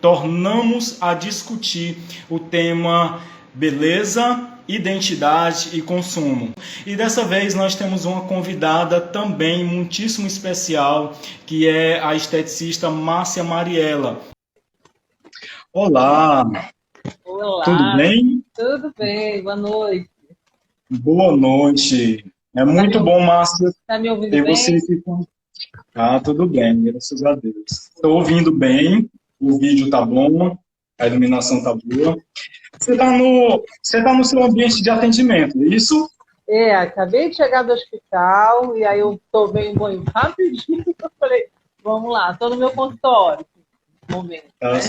tornamos a discutir o tema beleza, identidade e consumo. E dessa vez nós temos uma convidada também muitíssimo especial, que é a esteticista Márcia Mariela. Olá! Olá! Tudo bem? Tudo bem, boa noite. Boa noite. É muito bom, Márcia. Está me ouvindo ter bem? você aqui. Ah, tudo bem, graças a Deus. Estou ouvindo bem, o vídeo tá bom, a iluminação tá boa. Você tá no seu ambiente de atendimento, é isso? Acabei de chegar do hospital e aí eu tomei um banho rapidinho. Eu falei, vamos lá, estou no meu consultório. Momento, né?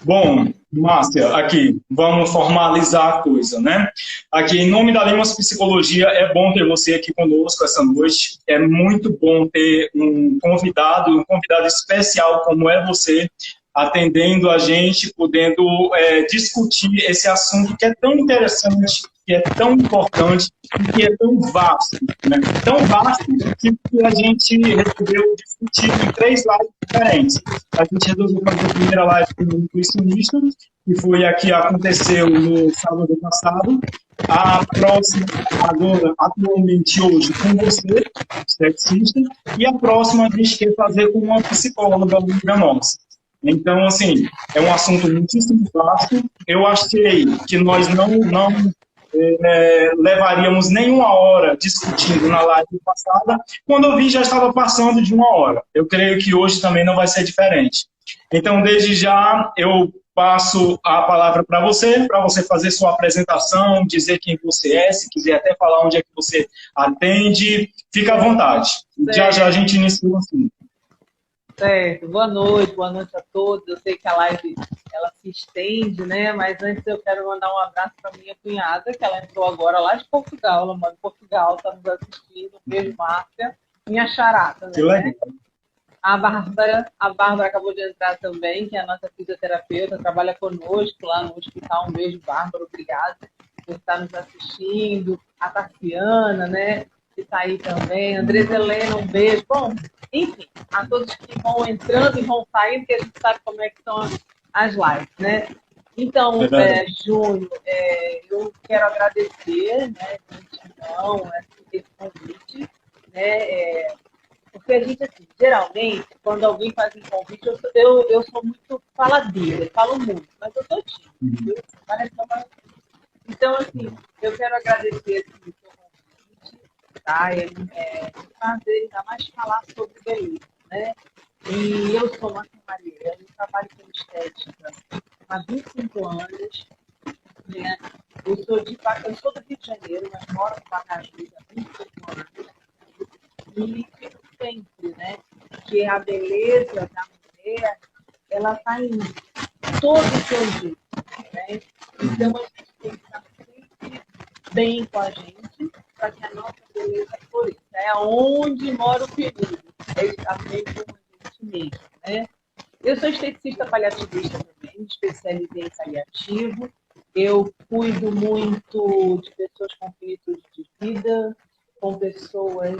Bom, Márcia, aqui, vamos formalizar a coisa, né? Aqui, em nome da Limas Psicologia, é bom ter você aqui conosco essa noite. É muito bom ter um convidado especial como é você, atendendo a gente, podendo discutir esse assunto que é tão interessante, que é tão importante e que é tão vasto, né? Tão vasto que a gente resolveu discutir em 3 lives diferentes. A gente resolveu fazer a primeira live com o nutricionista, que foi a que aconteceu no sábado passado. A próxima, agora, atualmente hoje, com você, esteticista, e a próxima a gente quer fazer com uma psicóloga amiga nossa. Então, assim, é um assunto muitíssimo vasto. Eu achei que nós não levaríamos nenhuma hora discutindo na live passada. Quando eu vi, já estava passando de 1 hora. Eu creio que hoje também não vai ser diferente. Então, desde já, eu passo a palavra para você fazer sua apresentação, dizer quem você é, se quiser até falar onde é que você atende, fica à vontade. Já a gente inicia o assunto. Certo, boa noite a todos. Eu sei que a live ela se estende, né? Mas antes eu quero mandar um abraço para minha cunhada, que ela entrou agora lá de Portugal. Ela mora em Portugal, está nos assistindo. Um beijo, Márcia. Minha charata, né? Que legal. A Bárbara acabou de entrar também, que é a nossa fisioterapeuta, trabalha conosco lá no hospital. Um beijo, Bárbara, obrigada por estar nos assistindo. A Tarciana, né? Que está aí também. Andresa Helena, um beijo. Bom, enfim, a todos que vão entrando e vão saindo, porque a gente sabe como é que são as lives, né? Então, Júnior, eu quero agradecer, né, esse convite, né, porque a gente, assim, geralmente, quando alguém faz um convite, eu sou muito faladeira, falo muito, mas eu sou tímida, então, assim, eu quero agradecer assim, o seu convite, tá? É um prazer ainda mais falar sobre beleza, né? E eu sou Márcia Mariela, eu trabalho com estética há 25 anos, né? Eu sou do Rio de Janeiro, mas moro no Pacaju há 25 anos. E digo sempre, né, que a beleza da mulher, ela está em todo o seu jeito, né? Então, a gente tem que estar sempre bem com a gente para que a nossa beleza floresça. É onde mora o perigo, é estar bem com a gente mesmo, né? Eu sou esteticista paliativista também, me especializei em paliativo. Eu cuido muito de pessoas com finitude de vida, com pessoas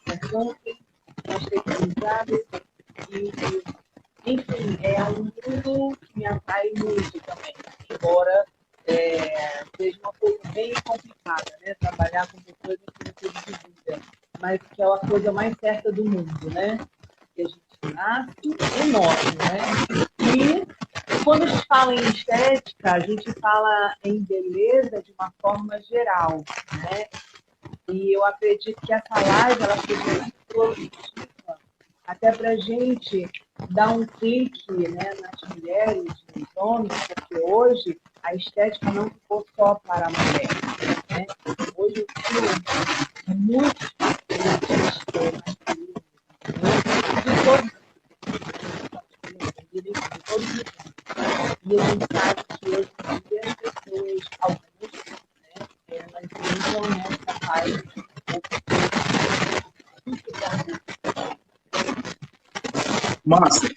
com câncer, especializadas. E, enfim, é um mundo que me atrai muito também, embora seja uma coisa bem complicada, né? Trabalhar com pessoas com finitude de vida, mas que é a coisa mais certa do mundo, né? Que a gente nasce e morre, né? E quando a gente fala em estética, a gente fala em beleza de uma forma geral, né? E eu acredito que essa live ela seja muito produtiva, até para a gente dar um clique, né, nas mulheres, nos homens, porque hoje a estética não ficou só para a mulher, né? Hoje eu tenho muitos pacientes de todos os tipos. E a gente sabe que hoje em dia as pessoas, algumas, né, elas entram nessa fase Márcia,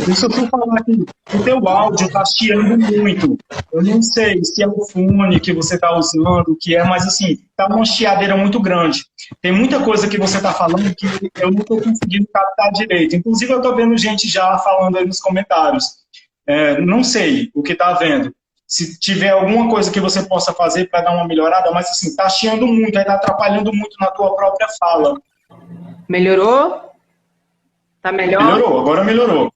Deixa eu só falar aqui, o teu áudio está chiando muito. Eu não sei se é o fone que você está usando, o que é, mas assim, está uma chiadeira muito grande. Tem muita coisa que você está falando que eu não estou conseguindo captar direito. Inclusive, eu estou vendo gente já falando aí nos comentários. Não sei o que está vendo. Se tiver alguma coisa que você possa fazer para dar uma melhorada, mas assim, está chiando muito, está atrapalhando muito na tua própria fala. Melhorou? Tá melhor? Melhorou, agora melhorou.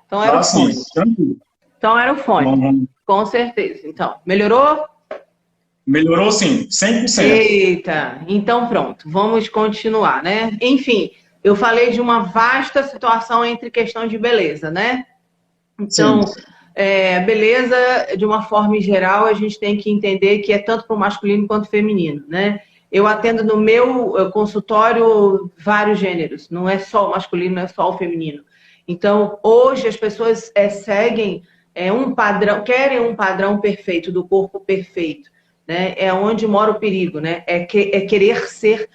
Então era o fone. Tranquilo. Então era o fone, com certeza. Então, melhorou? Melhorou sim, 100%. Eita, então pronto, vamos continuar, né? Enfim, eu falei de uma vasta situação entre questão de beleza, né? Então, beleza, de uma forma geral, a gente tem que entender que é tanto para o masculino quanto feminino, né? Eu atendo no meu consultório vários gêneros, não é só o masculino, não é só o feminino. Então, hoje as pessoas seguem um padrão, querem um padrão perfeito, do corpo perfeito, né? É onde mora o perigo, né? É querer ser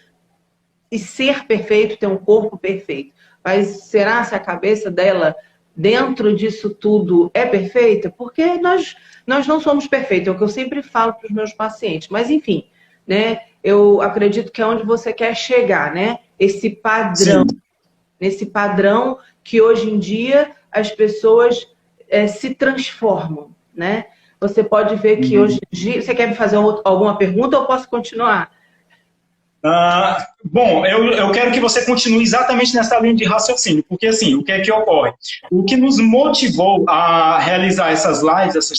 e ser perfeito, ter um corpo perfeito. Mas será se a cabeça dela, dentro disso tudo, é perfeita? Porque nós não somos perfeitos, é o que eu sempre falo para os meus pacientes. Mas, enfim, né? Eu acredito que é onde você quer chegar, né? Esse padrão. Sim. Nesse padrão que hoje em dia as pessoas se transformam, né? Você pode ver que hoje em dia... Você quer me fazer alguma pergunta ou posso continuar? Bom, eu quero que você continue exatamente nessa linha de raciocínio, porque assim, o que é que ocorre? O que nos motivou a realizar essas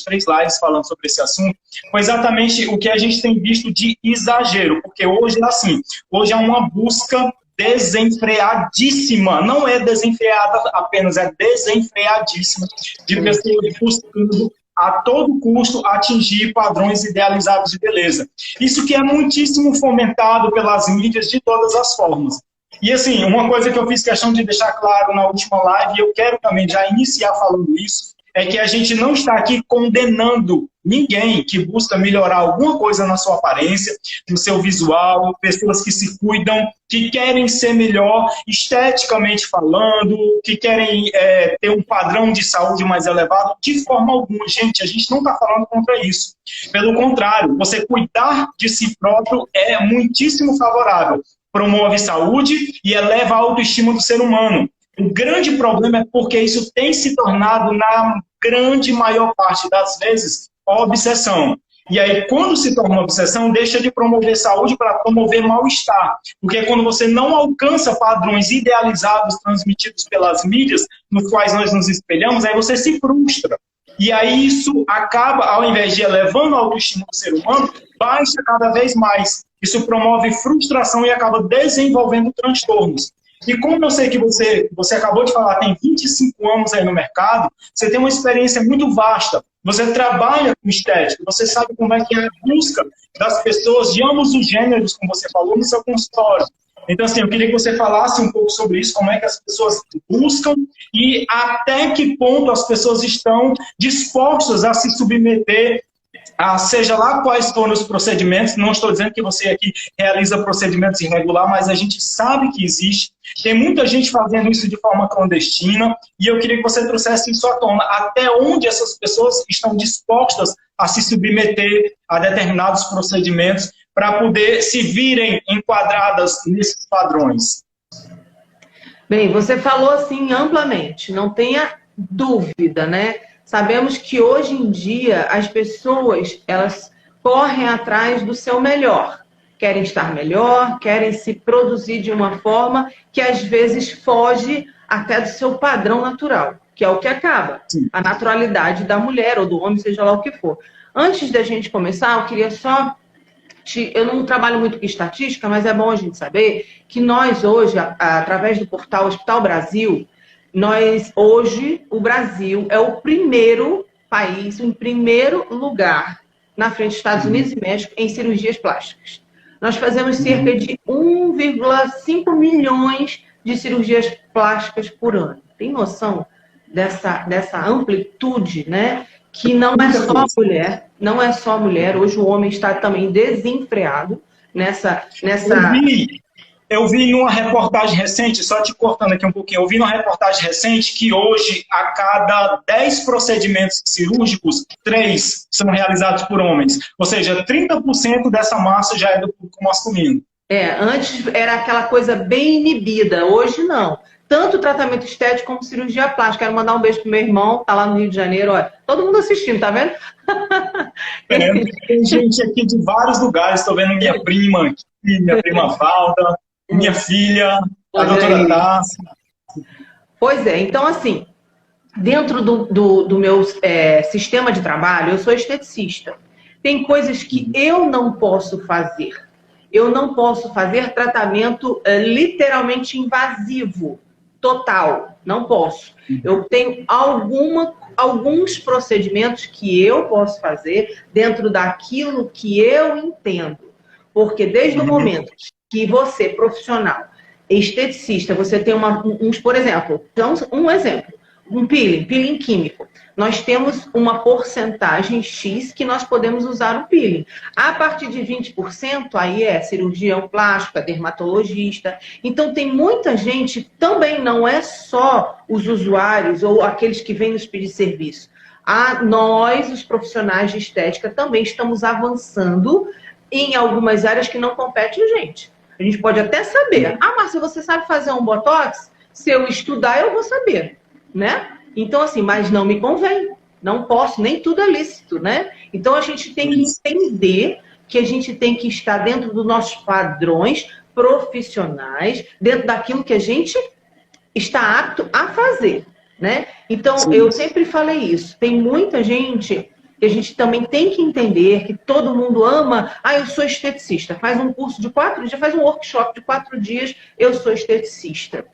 3 lives falando sobre esse assunto, foi exatamente o que a gente tem visto de exagero, porque hoje é assim, hoje é uma busca desenfreadíssima, não é desenfreada apenas, é desenfreadíssima de pessoas buscando a todo custo atingir padrões idealizados de beleza. Isso que é muitíssimo fomentado pelas mídias de todas as formas. E assim, uma coisa que eu fiz questão de deixar claro na última live, e eu quero também já iniciar falando isso, é que a gente não está aqui condenando ninguém que busca melhorar alguma coisa na sua aparência, no seu visual, pessoas que se cuidam, que querem ser melhor esteticamente falando, que querem ter um padrão de saúde mais elevado, de forma alguma. Gente, a gente não está falando contra isso. Pelo contrário, você cuidar de si próprio é muitíssimo favorável. Promove saúde e eleva a autoestima do ser humano. O grande problema é porque isso tem se tornado, na grande maior parte das vezes, obsessão. E aí, quando se torna uma obsessão, deixa de promover saúde para promover mal-estar. Porque quando você não alcança padrões idealizados transmitidos pelas mídias, nos quais nós nos espelhamos, aí você se frustra. E aí isso acaba, ao invés de elevando a autoestima do ser humano, baixa cada vez mais. Isso promove frustração e acaba desenvolvendo transtornos. E como eu sei que você acabou de falar, tem 25 anos aí no mercado, você tem uma experiência muito vasta. Você trabalha com estética, você sabe como é que é a busca das pessoas de ambos os gêneros, como você falou, no seu consultório. Então, assim, eu queria que você falasse um pouco sobre isso, como é que as pessoas buscam e até que ponto as pessoas estão dispostas a se submeter seja lá quais forem os procedimentos. Não estou dizendo que você aqui realiza procedimentos irregulares, mas a gente sabe que existe. Tem muita gente fazendo isso de forma clandestina e eu queria que você trouxesse isso à tona. Até onde essas pessoas estão dispostas a se submeter a determinados procedimentos para poder se virem enquadradas nesses padrões? Bem, você falou assim amplamente, não tenha dúvida, né? Sabemos que hoje em dia as pessoas, elas correm atrás do seu melhor. Querem estar melhor, querem se produzir de uma forma que às vezes foge até do seu padrão natural, que é o que acaba. A naturalidade da mulher ou do homem, seja lá o que for. Antes da gente começar, eu queria só... Eu não trabalho muito com estatística, mas é bom a gente saber que nós hoje, através do portal Hospital Brasil, hoje, o Brasil é o primeiro país, em primeiro lugar, na frente dos Estados Unidos e México, em cirurgias plásticas. Nós fazemos cerca de 1,5 milhões de cirurgias plásticas por ano. Tem noção dessa amplitude, né? Que não é só mulher, não é só mulher. Hoje o homem está também desenfreado nessa... Eu vi numa reportagem recente, só te cortando aqui um pouquinho, eu vi numa reportagem recente que hoje, a cada 10 procedimentos cirúrgicos, 3 são realizados por homens. Ou seja, 30% dessa massa já é do público masculino. Antes era aquela coisa bem inibida, hoje não. Tanto tratamento estético como cirurgia plástica. Quero mandar um beijo pro meu irmão, tá lá no Rio de Janeiro, olha. Todo mundo assistindo, tá vendo? Tem gente aqui de vários lugares, estou vendo minha prima aqui, minha prima Valda, minha filha, a doutora Tassi. Pois é, então assim, dentro do meu sistema de trabalho, eu sou esteticista. Tem coisas que eu não posso fazer. Eu não posso fazer tratamento literalmente invasivo, total, não posso. Eu tenho alguns procedimentos que eu posso fazer dentro daquilo que eu entendo. Porque desde o momento que você, profissional, esteticista, você tem por exemplo, então, um exemplo, um peeling químico. Nós temos uma porcentagem X que nós podemos usar o peeling. A partir de 20%, aí é cirurgião plástico, é dermatologista. Então, tem muita gente, também não é só os usuários ou aqueles que vêm nos pedir serviço. Nós, os profissionais de estética, também estamos avançando em algumas áreas que não competem a gente. A gente pode até saber. Márcia, você sabe fazer um botox? Se eu estudar, eu vou saber, né? Então, assim, mas não me convém. Não posso, nem tudo é lícito, né? Então, a gente tem que entender que a gente tem que estar dentro dos nossos padrões profissionais, dentro daquilo que a gente está apto a fazer, né? Então, sim, eu sempre falei isso. Tem muita gente que a gente também tem que entender que todo mundo ama. Eu sou esteticista. Faz um curso de 4 dias, faz um workshop de 4 dias, eu sou esteticista.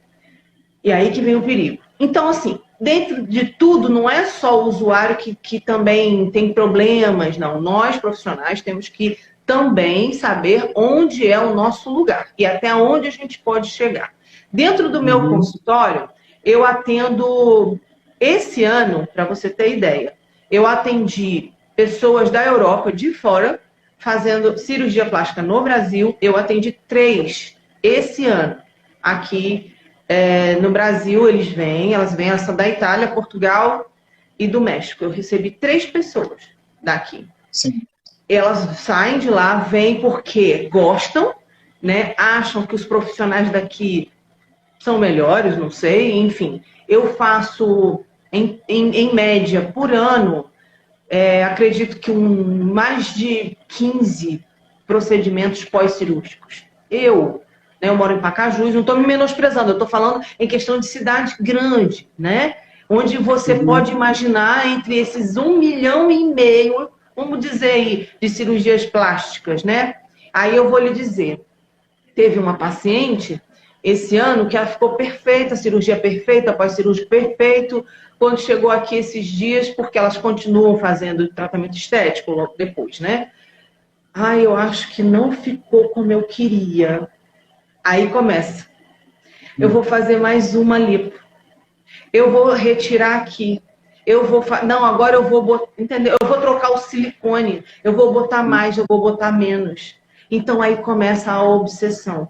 E aí que vem o perigo. Então, assim, dentro de tudo, não é só o usuário que também tem problemas, não. Nós, profissionais, temos que também saber onde é o nosso lugar e até onde a gente pode chegar. Dentro do meu consultório, eu atendo, esse ano, para você ter ideia, eu atendi pessoas da Europa, de fora, fazendo cirurgia plástica no Brasil. Eu atendi 3 esse ano aqui. No Brasil, elas são da Itália, Portugal e do México. Eu recebi 3 pessoas daqui. Sim. Elas saem de lá, vêm porque gostam, né? Acham que os profissionais daqui são melhores, não sei, enfim. Eu faço, em média, por ano, acredito que mais de 15 procedimentos pós-cirúrgicos. Eu moro em Pacajus, não estou me menosprezando, eu estou falando em questão de cidade grande, né? Onde você pode imaginar entre esses 1,5 milhão, vamos dizer aí, de cirurgias plásticas, né? Aí eu vou lhe dizer, teve uma paciente esse ano que ela ficou perfeita, cirurgia perfeita, pós-cirúrgico perfeito, quando chegou aqui esses dias, porque elas continuam fazendo tratamento estético logo depois, né? Eu acho que não ficou como eu queria. Aí começa. Eu vou fazer mais uma lipo. Eu vou retirar aqui. Agora eu vou entendeu? Eu vou trocar o silicone. Eu vou botar mais, eu vou botar menos. Então aí começa a obsessão.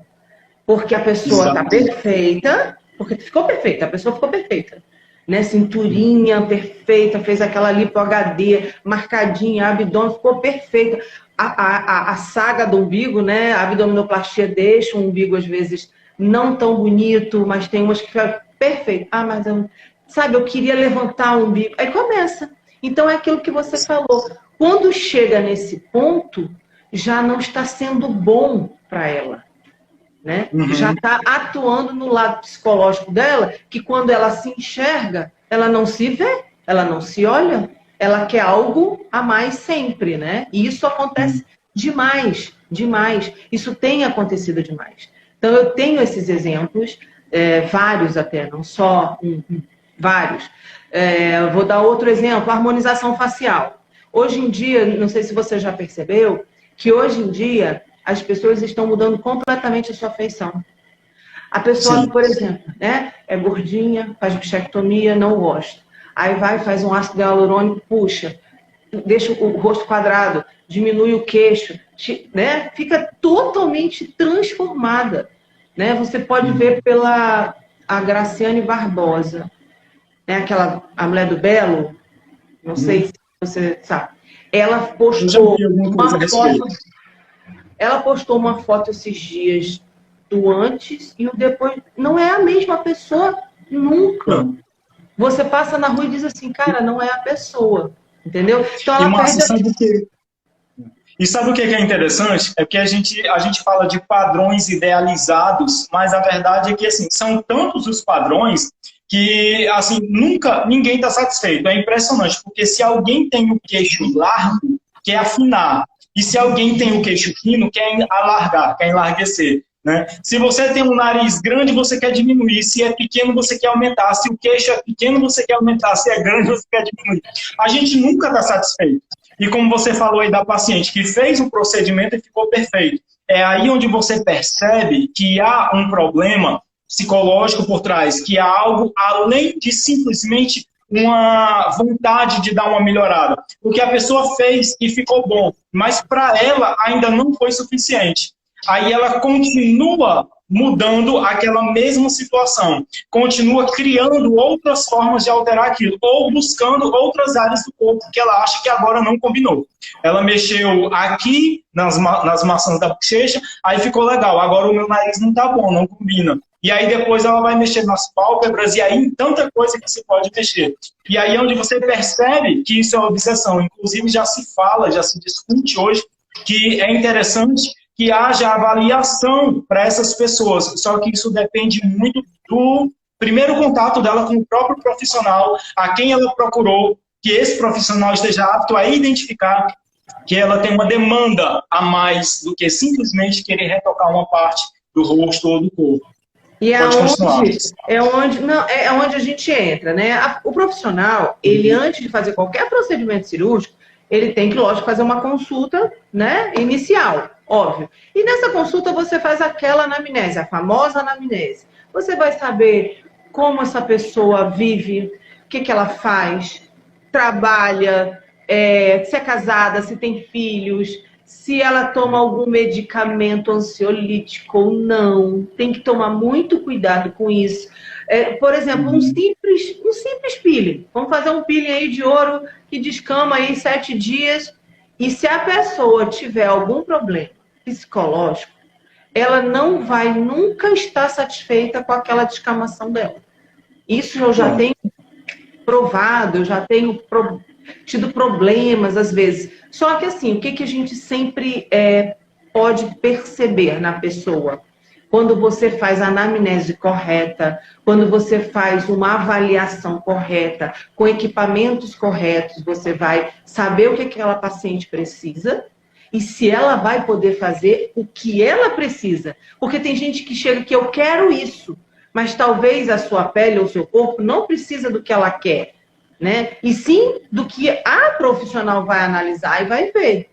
Porque a pessoa está perfeita, porque ficou perfeita, a pessoa ficou perfeita. Né? Cinturinha perfeita, fez aquela lipo HD, marcadinha, abdômen, ficou perfeita. A saga do umbigo, né? A abdominoplastia deixa o umbigo, às vezes, não tão bonito, mas tem umas que ficam perfeitas. Mas eu queria levantar o umbigo. Aí começa. Então, é aquilo que você falou. Quando chega nesse ponto, já não está sendo bom para ela. Né? Já está atuando no lado psicológico dela, que quando ela se enxerga, ela não se vê, ela não se olha. Ela quer algo a mais sempre, né? E isso acontece demais, demais. Isso tem acontecido demais. Então, eu tenho esses exemplos, vários até, não só vários. Vou dar outro exemplo, harmonização facial. Hoje em dia, não sei se você já percebeu, que hoje em dia as pessoas estão mudando completamente a sua feição. A pessoa, sim, por exemplo, né, é gordinha, faz bichectomia, não gosta. Aí faz um ácido hialurônico, puxa, deixa o rosto quadrado, diminui o queixo, né? Fica totalmente transformada. né? Você pode ver pela a Graciane Barbosa, né? A mulher do Belo, não sei se você sabe. Ela Eu já postou vi alguma coisa a uma foto, respeito. ela postou uma foto esses dias do antes e o depois. Não é a mesma pessoa nunca. Não. Você passa na rua e diz assim, cara, não é a pessoa, entendeu? Então E, ela Márcia, perde. sabe o quê? E sabe o que é interessante? É que a gente fala de padrões idealizados, mas a verdade é que assim, são tantos os padrões que assim, nunca ninguém está satisfeito. É impressionante, porque se alguém tem o queixo largo, quer afinar. E se alguém tem o queixo fino, quer alargar, quer enlarguecer. Né? Se você tem um nariz grande, você quer diminuir. Se é pequeno, você quer aumentar. Se o queixo é pequeno, você quer aumentar. Se é grande, você quer diminuir. A gente nunca está satisfeito. E como você falou aí da paciente que fez o procedimento e ficou perfeito, é aí onde você percebe que há um problema psicológico por trás, que há algo além de simplesmente uma vontade de dar uma melhorada. O que a pessoa fez e ficou bom, mas para ela ainda não foi suficiente. Aí ela continua mudando aquela mesma situação, continua criando outras formas de alterar aquilo, ou buscando outras áreas do corpo que ela acha que agora não combinou. Ela mexeu aqui, nas maçãs da bochecha, aí ficou legal, agora o meu nariz não tá bom, não combina. E aí depois ela vai mexer nas pálpebras, e aí em tanta coisa que você pode mexer. E aí é onde você percebe que isso é uma obsessão. Inclusive já se fala, já se discute hoje, que é interessante que haja avaliação para essas pessoas, só que isso depende muito do primeiro contato dela com o próprio profissional, a quem ela procurou, que esse profissional esteja apto a identificar que ela tem uma demanda a mais do que simplesmente querer retocar uma parte do rosto ou do corpo. E é onde a gente entra, né? O profissional, ele antes de fazer qualquer procedimento cirúrgico, ele tem que, lógico, fazer uma consulta, né, inicial, óbvio. E nessa consulta você faz aquela anamnese, a famosa anamnese. Você vai saber como essa pessoa vive, o que ela faz, trabalha, se é casada, se tem filhos, se ela toma algum medicamento ansiolítico ou não. Tem que tomar muito cuidado com isso. Por exemplo, um simples peeling. Vamos fazer um peeling aí de ouro que descama aí 7 dias. E se a pessoa tiver algum problema psicológico, ela não vai nunca estar satisfeita com aquela descamação dela. Isso eu já tenho provado, eu já tenho tido problemas às vezes. Só que assim, o que a gente sempre pode perceber na pessoa? Quando você faz a anamnese correta, quando você faz uma avaliação correta, com equipamentos corretos, você vai saber o que aquela paciente precisa e se ela vai poder fazer o que ela precisa. Porque tem gente que chega que eu quero isso, mas talvez a sua pele ou o seu corpo não precisa do que ela quer, né? E sim do que a profissional vai analisar e vai ver.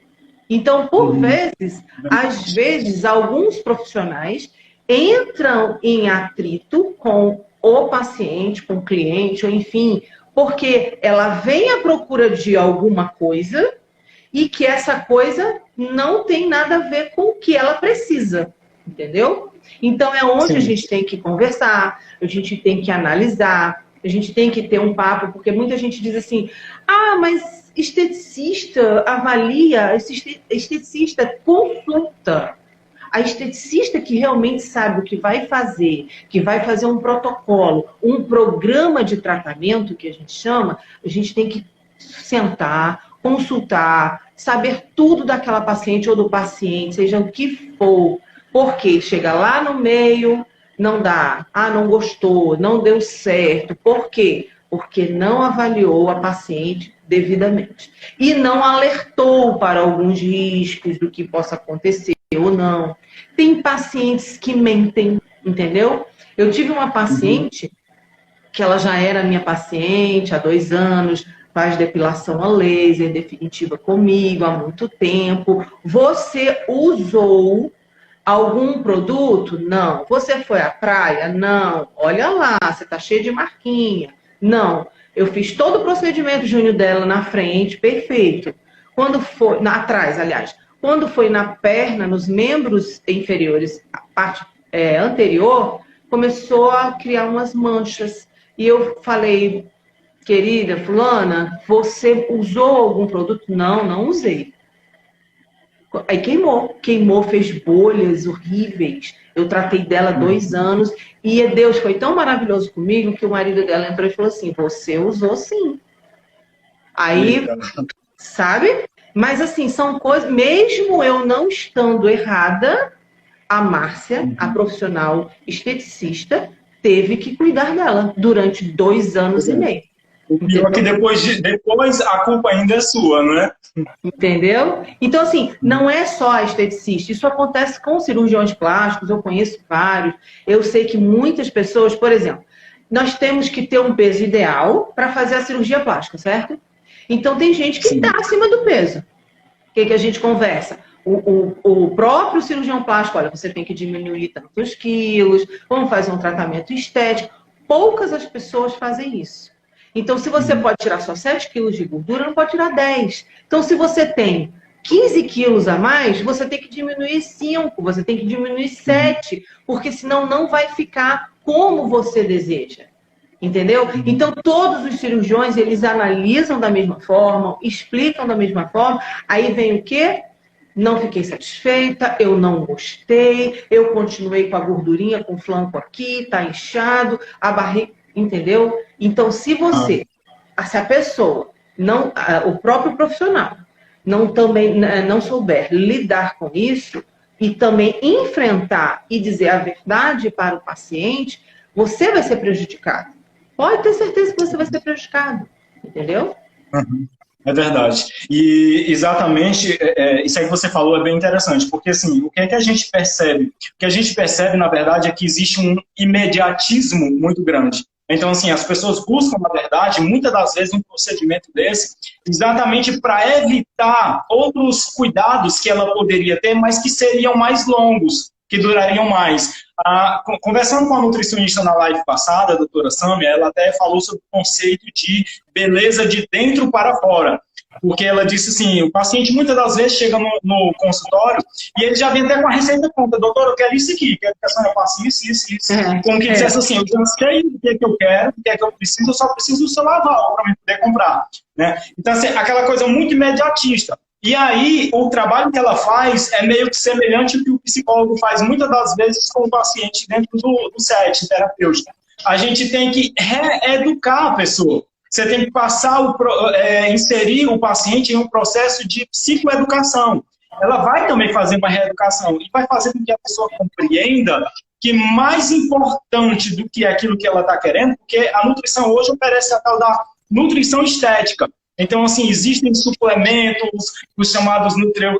Então, por vezes, às vezes, alguns profissionais entram em atrito com o paciente, com o cliente, ou enfim, porque ela vem à procura de alguma coisa e que essa coisa não tem nada a ver com o que ela precisa, entendeu? Então, é onde a gente tem que conversar, a gente tem que analisar, a gente tem que ter um papo, porque muita gente diz assim, mas esteticista avalia, esteticista consulta. A esteticista que realmente sabe o que vai fazer um protocolo, um programa de tratamento, que a gente chama, a gente tem que sentar, consultar, saber tudo daquela paciente ou do paciente, seja o que for, porque chega lá no meio, não dá, não gostou, não deu certo. Por quê? Porque não avaliou a paciente devidamente. E não alertou para alguns riscos do que possa acontecer ou não. Tem pacientes que mentem, entendeu? Eu tive uma paciente que ela já era minha paciente há 2 anos, faz depilação a laser definitiva comigo há muito tempo. Você usou algum produto? Não. Você foi à praia? Não. Olha lá, você tá cheio de marquinha. Não. Eu fiz todo o procedimento júnior dela na frente, perfeito. Quando foi, atrás, aliás. Quando foi na perna, nos membros inferiores, a parte anterior, começou a criar umas manchas. E eu falei, querida fulana, você usou algum produto? Não, não usei. Aí queimou, fez bolhas horríveis. Eu tratei dela 2 anos e Deus foi tão maravilhoso comigo que o marido dela entrou e falou assim, você usou sim. Aí, sabe? Mas assim, são coisas, mesmo eu não estando errada, a Márcia, a profissional esteticista, teve que cuidar dela durante 2 anos e meio. O pior é que depois a culpa ainda é sua, não é? Entendeu? Então, assim, não é só a esteticista. Isso acontece com cirurgiões plásticos, eu conheço vários. Eu sei que muitas pessoas, por exemplo, nós temos que ter um peso ideal para fazer a cirurgia plástica, certo? Então, tem gente que está acima do peso. O que a gente conversa? O próprio cirurgião plástico, olha, você tem que diminuir tantos quilos, vamos fazer um tratamento estético. Poucas as pessoas fazem isso. Então, se você pode tirar só 7 quilos de gordura, não pode tirar 10. Então, se você tem 15 quilos a mais, você tem que diminuir 5, você tem que diminuir 7, porque senão não vai ficar como você deseja. Entendeu? Então, todos os cirurgiões, eles analisam da mesma forma, explicam da mesma forma, aí vem o quê? Não fiquei satisfeita, eu não gostei, eu continuei com a gordurinha, com o flanco aqui, tá inchado, a barriga... Entendeu? Então, se a pessoa, o próprio profissional, não souber lidar com isso e também enfrentar e dizer a verdade para o paciente, você vai ser prejudicado. Pode ter certeza que você vai ser prejudicado. Entendeu? É verdade. E exatamente isso aí que você falou é bem interessante, porque assim, o que é que a gente percebe? O que a gente percebe, na verdade, é que existe um imediatismo muito grande. Então, assim, as pessoas buscam, na verdade, muitas das vezes um procedimento desse, exatamente para evitar outros cuidados que ela poderia ter, mas que seriam mais longos, que durariam mais. Conversando com a nutricionista na live passada, a doutora Sâmia, ela até falou sobre o conceito de beleza de dentro para fora. Porque ela disse assim, o paciente muitas das vezes chega no consultório e ele já vem até com a receita pronta. Doutor, eu quero isso aqui, quero que a senhora faça isso. Como que dissesse assim, eu já sei o que é que eu quero, o que é que eu preciso, eu só preciso do seu aval para poder comprar. Né? Então, assim, aquela coisa muito imediatista. E aí, o trabalho que ela faz é meio que semelhante ao que o psicólogo faz muitas das vezes com o paciente dentro do set terapêutico. A gente tem que reeducar a pessoa. Você tem que inserir o paciente em um processo de psicoeducação. Ela vai também fazer uma reeducação e vai fazer com que a pessoa compreenda que mais importante do que aquilo que ela está querendo, porque a nutrição hoje oferece a tal da nutrição estética. Então, assim, existem suplementos, os chamados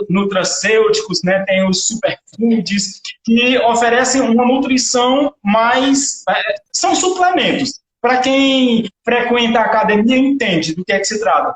nutracêuticos, né? Tem os superfoods, que oferecem uma nutrição mais... são suplementos. Para quem frequenta a academia, entende do que é que se trata.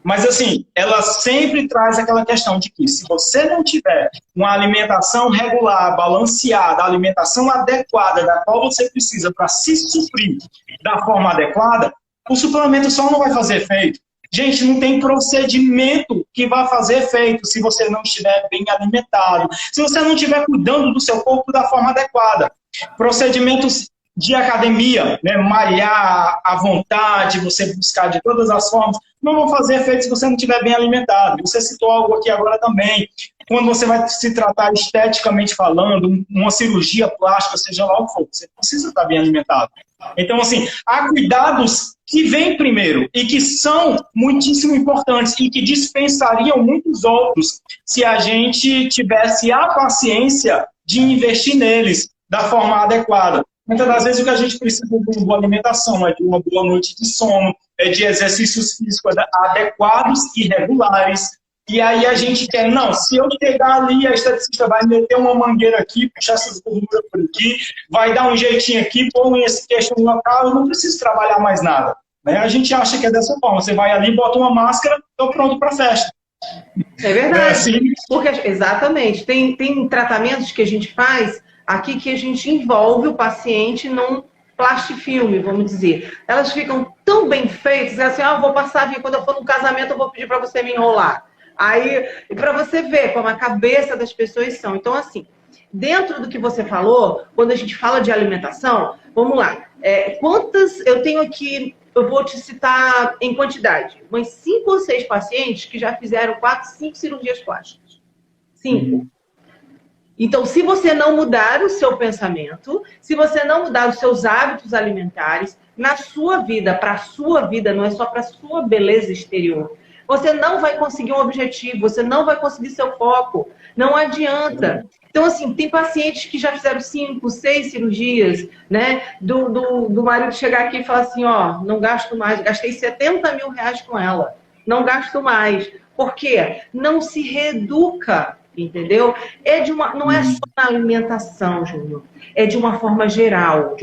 Mas, assim, ela sempre traz aquela questão de que se você não tiver uma alimentação regular, balanceada, alimentação adequada, da qual você precisa para se suprir da forma adequada, o suplemento só não vai fazer efeito. Gente, não tem procedimento que vai fazer efeito se você não estiver bem alimentado, se você não estiver cuidando do seu corpo da forma adequada. Procedimentos de academia, né, malhar à vontade, você buscar de todas as formas, não vão fazer efeito se você não estiver bem alimentado. Você citou algo aqui agora também. Quando você vai se tratar esteticamente falando, uma cirurgia plástica, seja lá o que for, você precisa estar bem alimentado. Então, assim, há cuidados que vêm primeiro e que são muitíssimo importantes e que dispensariam muitos outros se a gente tivesse a paciência de investir neles da forma adequada. Muitas das vezes o que a gente precisa de uma boa alimentação, é de uma boa noite de sono, é de exercícios físicos adequados e regulares. E aí a gente quer, não, se eu chegar ali, a esteticista vai meter uma mangueira aqui, puxar essas gorduras por aqui, vai dar um jeitinho aqui, pôr esse queixo no local, eu não preciso trabalhar mais nada. Né? A gente acha que é dessa forma, você vai ali, bota uma máscara, estou pronto para a festa. É verdade, assim. Porque, exatamente, tem tratamentos que a gente faz aqui que a gente envolve o paciente num plastifilme, vamos dizer. Elas ficam tão bem feitas, assim, eu vou passar, quando eu for num casamento, eu vou pedir para você me enrolar. Aí, para você ver como a cabeça das pessoas são. Então, assim, dentro do que você falou, quando a gente fala de alimentação, vamos lá, quantas eu tenho aqui, eu vou te citar em quantidade, umas 5 ou 6 pacientes que já fizeram 4, 5 cirurgias plásticas. 5. Então, se você não mudar o seu pensamento, se você não mudar os seus hábitos alimentares, na sua vida, para a sua vida, não é só para a sua beleza exterior, você não vai conseguir um objetivo, você não vai conseguir seu foco. Não adianta. Então, assim, tem pacientes que já fizeram 5, 6 cirurgias, né? Do marido chegar aqui e falar assim, ó, não gasto mais, gastei 70 mil reais com ela, não gasto mais. Por quê? Não se reeduca, entendeu? Não é só na alimentação, Júnior. É de uma forma geral,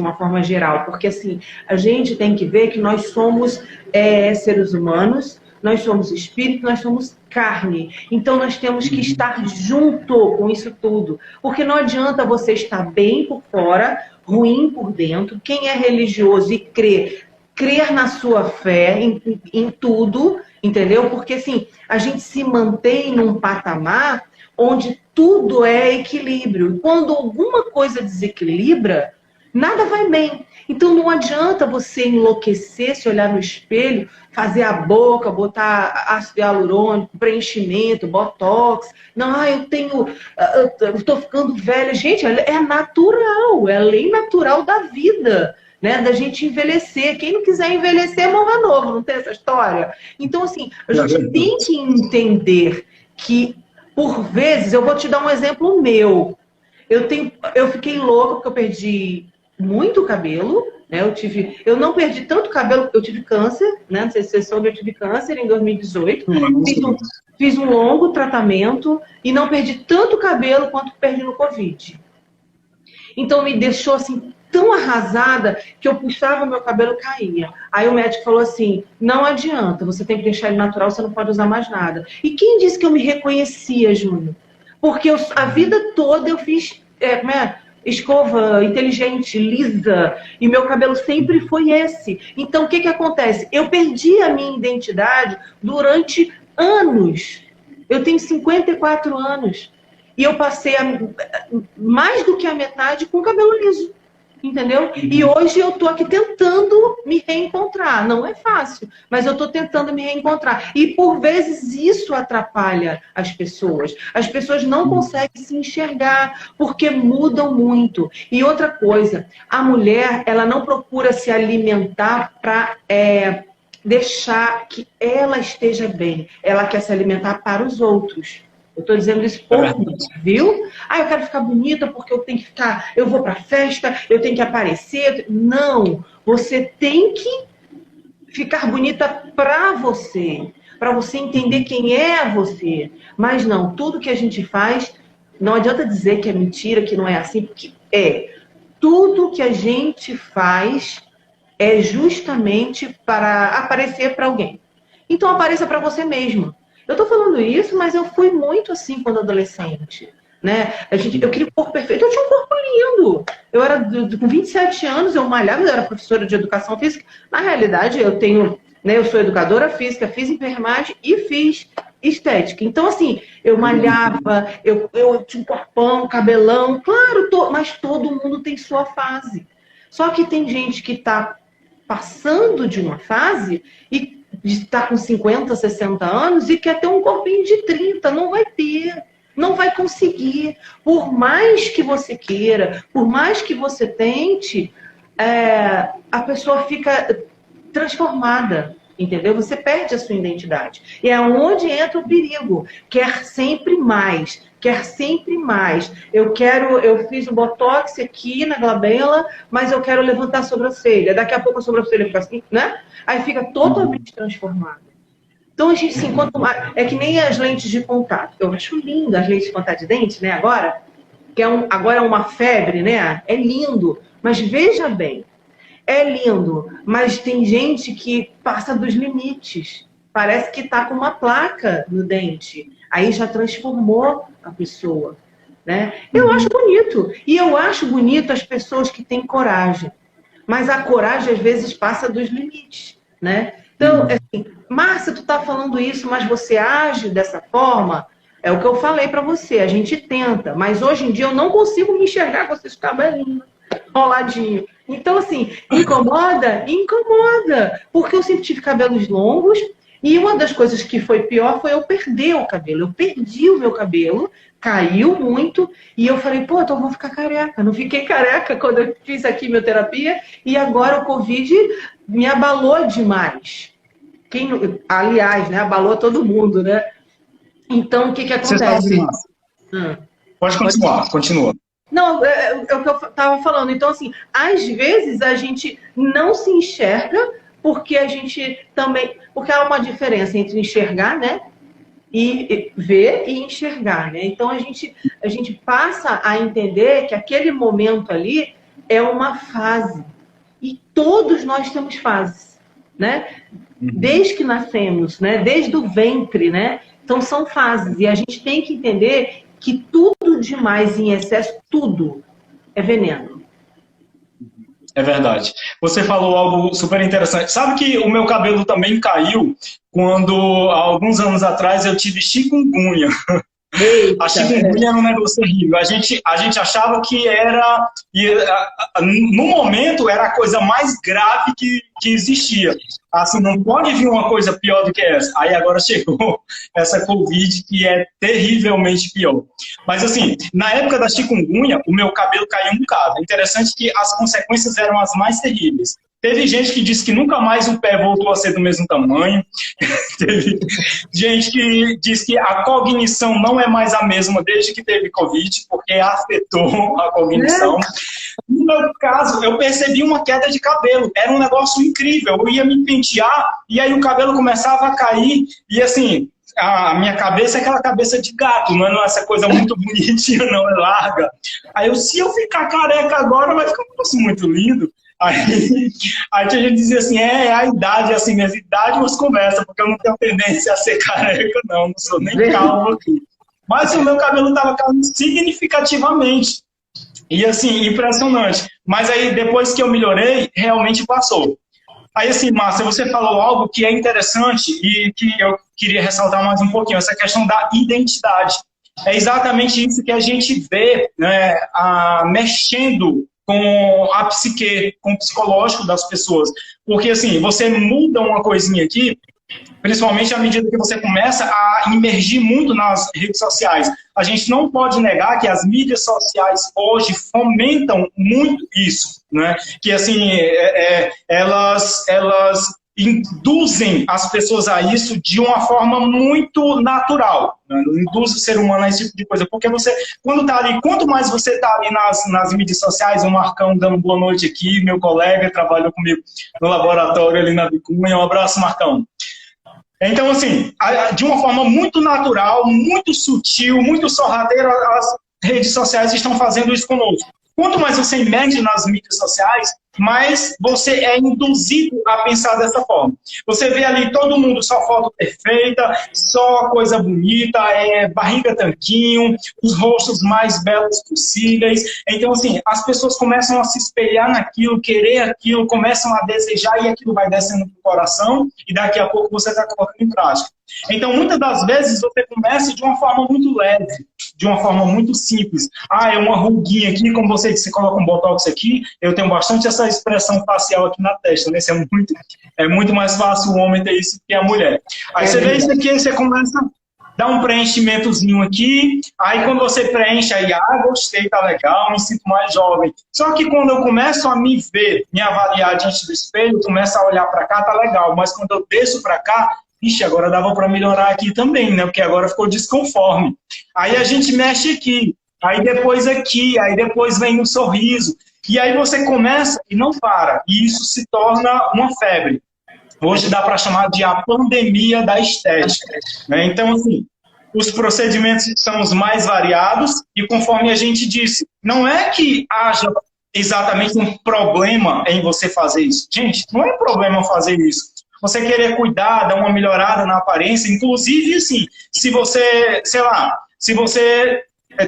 porque assim, a gente tem que ver que nós somos seres humanos, nós somos espírito, nós somos carne. Então, nós temos que estar junto com isso tudo. Porque não adianta você estar bem por fora, ruim por dentro. Quem é religioso e crer na sua fé, em tudo, entendeu? Porque, assim, a gente se mantém num patamar onde tudo é equilíbrio. Quando alguma coisa desequilibra, nada vai bem. Então não adianta você enlouquecer, se olhar no espelho, fazer a boca, botar ácido hialurônico, preenchimento, botox. Não, eu estou ficando velha. Gente, é natural, é a lei natural da vida, né? Da gente envelhecer. Quem não quiser envelhecer, morra novo, não tem essa história? Então, assim, a gente tem que entender que, por vezes, eu vou te dar um exemplo meu. Eu fiquei louca porque eu perdi muito cabelo, né? Eu não perdi tanto cabelo, eu tive câncer, né? Não sei se você soube, eu tive câncer em 2018. Fiz um longo tratamento e não perdi tanto cabelo quanto perdi no Covid. Então me deixou assim tão arrasada que eu puxava meu cabelo, caía. Aí o médico falou assim, não adianta, você tem que deixar ele natural, você não pode usar mais nada. E quem disse que eu me reconhecia, Júnior? Porque a vida toda eu fiz escova inteligente, lisa, e meu cabelo sempre foi esse. Então, o que acontece? Eu perdi a minha identidade durante anos. Eu tenho 54 anos. E eu passei mais do que a metade com cabelo liso. Entendeu? E hoje eu tô aqui tentando me reencontrar. Não é fácil, mas eu tô tentando me reencontrar. E por vezes isso atrapalha as pessoas. As pessoas não conseguem se enxergar porque mudam muito. E outra coisa, a mulher, ela não procura se alimentar para deixar que ela esteja bem. Ela quer se alimentar para os outros. Eu estou dizendo isso por mim, viu? Eu quero ficar bonita porque eu tenho que ficar, eu vou pra festa, eu tenho que aparecer. Não, você tem que ficar bonita para você entender quem é você. Mas não, tudo que a gente faz, não adianta dizer que é mentira, que não é assim, porque tudo que a gente faz é justamente para aparecer para alguém. Então apareça para você mesma. Eu tô falando isso, mas eu fui muito assim quando adolescente, né? Eu queria um corpo perfeito, eu tinha um corpo lindo. Eu era com 27 anos, eu malhava, eu era professora de educação física. Na realidade, eu sou educadora física, fiz enfermagem e fiz estética. Então, assim, eu malhava, eu tinha um corpão, cabelão, claro, mas todo mundo tem sua fase. Só que tem gente que tá passando de uma fase e está com 50, 60 anos e quer ter um corpinho de 30, não vai ter, não vai conseguir. Por mais que você queira, por mais que você tente, a pessoa fica transformada, entendeu? Você perde a sua identidade. E é onde entra o perigo. Quer sempre mais. Eu fiz o botox aqui na glabela, mas eu quero levantar a sobrancelha. Daqui a pouco a sobrancelha fica assim, né? Aí fica totalmente transformada. Então a gente se encontra. É que nem as lentes de contato. Eu acho lindo as lentes de contato de dente, né? Agora é uma febre, né? É lindo. Mas veja bem, é lindo, mas tem gente que passa dos limites. Parece que está com uma placa no dente. Aí já transformou a pessoa, né? Eu acho bonito. E eu acho bonito as pessoas que têm coragem. Mas a coragem, às vezes, passa dos limites, né? Então, assim, Márcia, tu tá falando isso, mas você age dessa forma? É o que eu falei para você, a gente tenta, mas hoje em dia eu não consigo me enxergar com esses cabelinhos roladinhos. Então, assim, incomoda? Incomoda, porque eu sempre tive cabelos longos e uma das coisas que foi pior foi eu perder o cabelo. Eu perdi o meu cabelo, caiu muito e eu falei, pô, então eu vou ficar careca. Não fiquei careca quando eu fiz a quimioterapia e agora o Covid me abalou demais. Aliás, né, abalou todo mundo, né? Então, o que acontece? Pode continuar, continua. Não, é o que eu estava falando. Então, assim, às vezes a gente não se enxerga porque a gente também... Porque há uma diferença entre enxergar, né? E ver e enxergar, né? Então, a gente passa a entender que aquele momento ali é uma fase. E todos nós temos fases, né? Desde que nascemos, né? Desde o ventre, né? Então, são fases. E a gente tem que entender que tudo demais em excesso, tudo é veneno. É verdade. Você falou algo super interessante. Sabe que o meu cabelo também caiu quando, há alguns anos atrás, eu tive chikungunya. Eita, a chikungunya era um negócio terrível. A gente achava que era... No momento, era a coisa mais grave que existia. Assim, não pode vir uma coisa pior do que essa. Aí agora chegou essa Covid, que é terrivelmente pior. Mas assim, na época da chikungunya, o meu cabelo caiu um bocado. É interessante que as consequências eram as mais terríveis. Teve gente que disse que nunca mais o pé voltou a ser do mesmo tamanho. Teve gente que disse que a cognição não é mais a mesma desde que teve Covid, porque afetou a cognição. No meu caso, eu percebi uma queda de cabelo. Era um negócio incrível. Eu ia me pentear e aí o cabelo começava a cair. E assim, a minha cabeça é aquela cabeça de gato, não é essa coisa muito bonitinha, não, é larga. Aí se eu ficar careca agora, vai ficar um negócio muito lindo. Aí a gente dizia assim, a idade, assim, minhas idades umas conversas, porque eu não tenho tendência a ser careca, não sou nem calvo aqui. Mas o meu cabelo estava caindo significativamente. E assim, impressionante. Mas aí, depois que eu melhorei, realmente passou. Aí assim, Márcia, você falou algo que é interessante e que eu queria ressaltar mais um pouquinho, essa questão da identidade. É exatamente isso que a gente vê, né, mexendo com a psique, com o psicológico das pessoas. Porque, assim, você muda uma coisinha aqui, principalmente à medida que você começa a imergir muito nas redes sociais. A gente não pode negar que as mídias sociais hoje fomentam muito isso, né? Que, assim, elas induzem as pessoas a isso de uma forma muito natural, né? Induz o ser humano a esse tipo de coisa, porque você, quando tá ali, quanto mais você tá ali nas mídias sociais, o Marcão dando boa noite aqui, meu colega trabalhou comigo no laboratório ali na Bicunha, um abraço, Marcão. Então, assim, de uma forma muito natural, muito sutil, muito sorrateira, as redes sociais estão fazendo isso conosco. Quanto mais você emerge nas mídias sociais, mais você é induzido a pensar dessa forma. Você vê ali todo mundo só foto perfeita, só coisa bonita, barriga tanquinho, os rostos mais belos possíveis. Então, assim, as pessoas começam a se espelhar naquilo, querer aquilo, começam a desejar e aquilo vai descendo pro coração e daqui a pouco você está colocando em prática. Então, muitas das vezes, você começa de uma forma muito leve, de uma forma muito simples. É uma ruguinha aqui, como você disse, você coloca um botox aqui, eu tenho bastante essa expressão facial aqui na testa, né? Isso é muito mais fácil o homem ter isso que a mulher. Aí você vê isso aqui, aí você começa a dar um preenchimentozinho aqui, aí quando você preenche, aí, gostei, tá legal, me sinto mais jovem. Só que quando eu começo a me ver, me avaliar diante do espelho, começo a olhar para cá, tá legal, mas quando eu desço para cá, agora dava para melhorar aqui também, né? Porque agora ficou desconforme. Aí a gente mexe aqui, aí depois vem um sorriso. E aí você começa e não para. E isso se torna uma febre. Hoje dá para chamar de a pandemia da estética, né? Então, assim, os procedimentos são os mais variados e conforme a gente disse, não é que haja exatamente um problema em você fazer isso. Gente, não é problema fazer isso. Você querer cuidar, dar uma melhorada na aparência, inclusive, assim, se você, sei lá, se você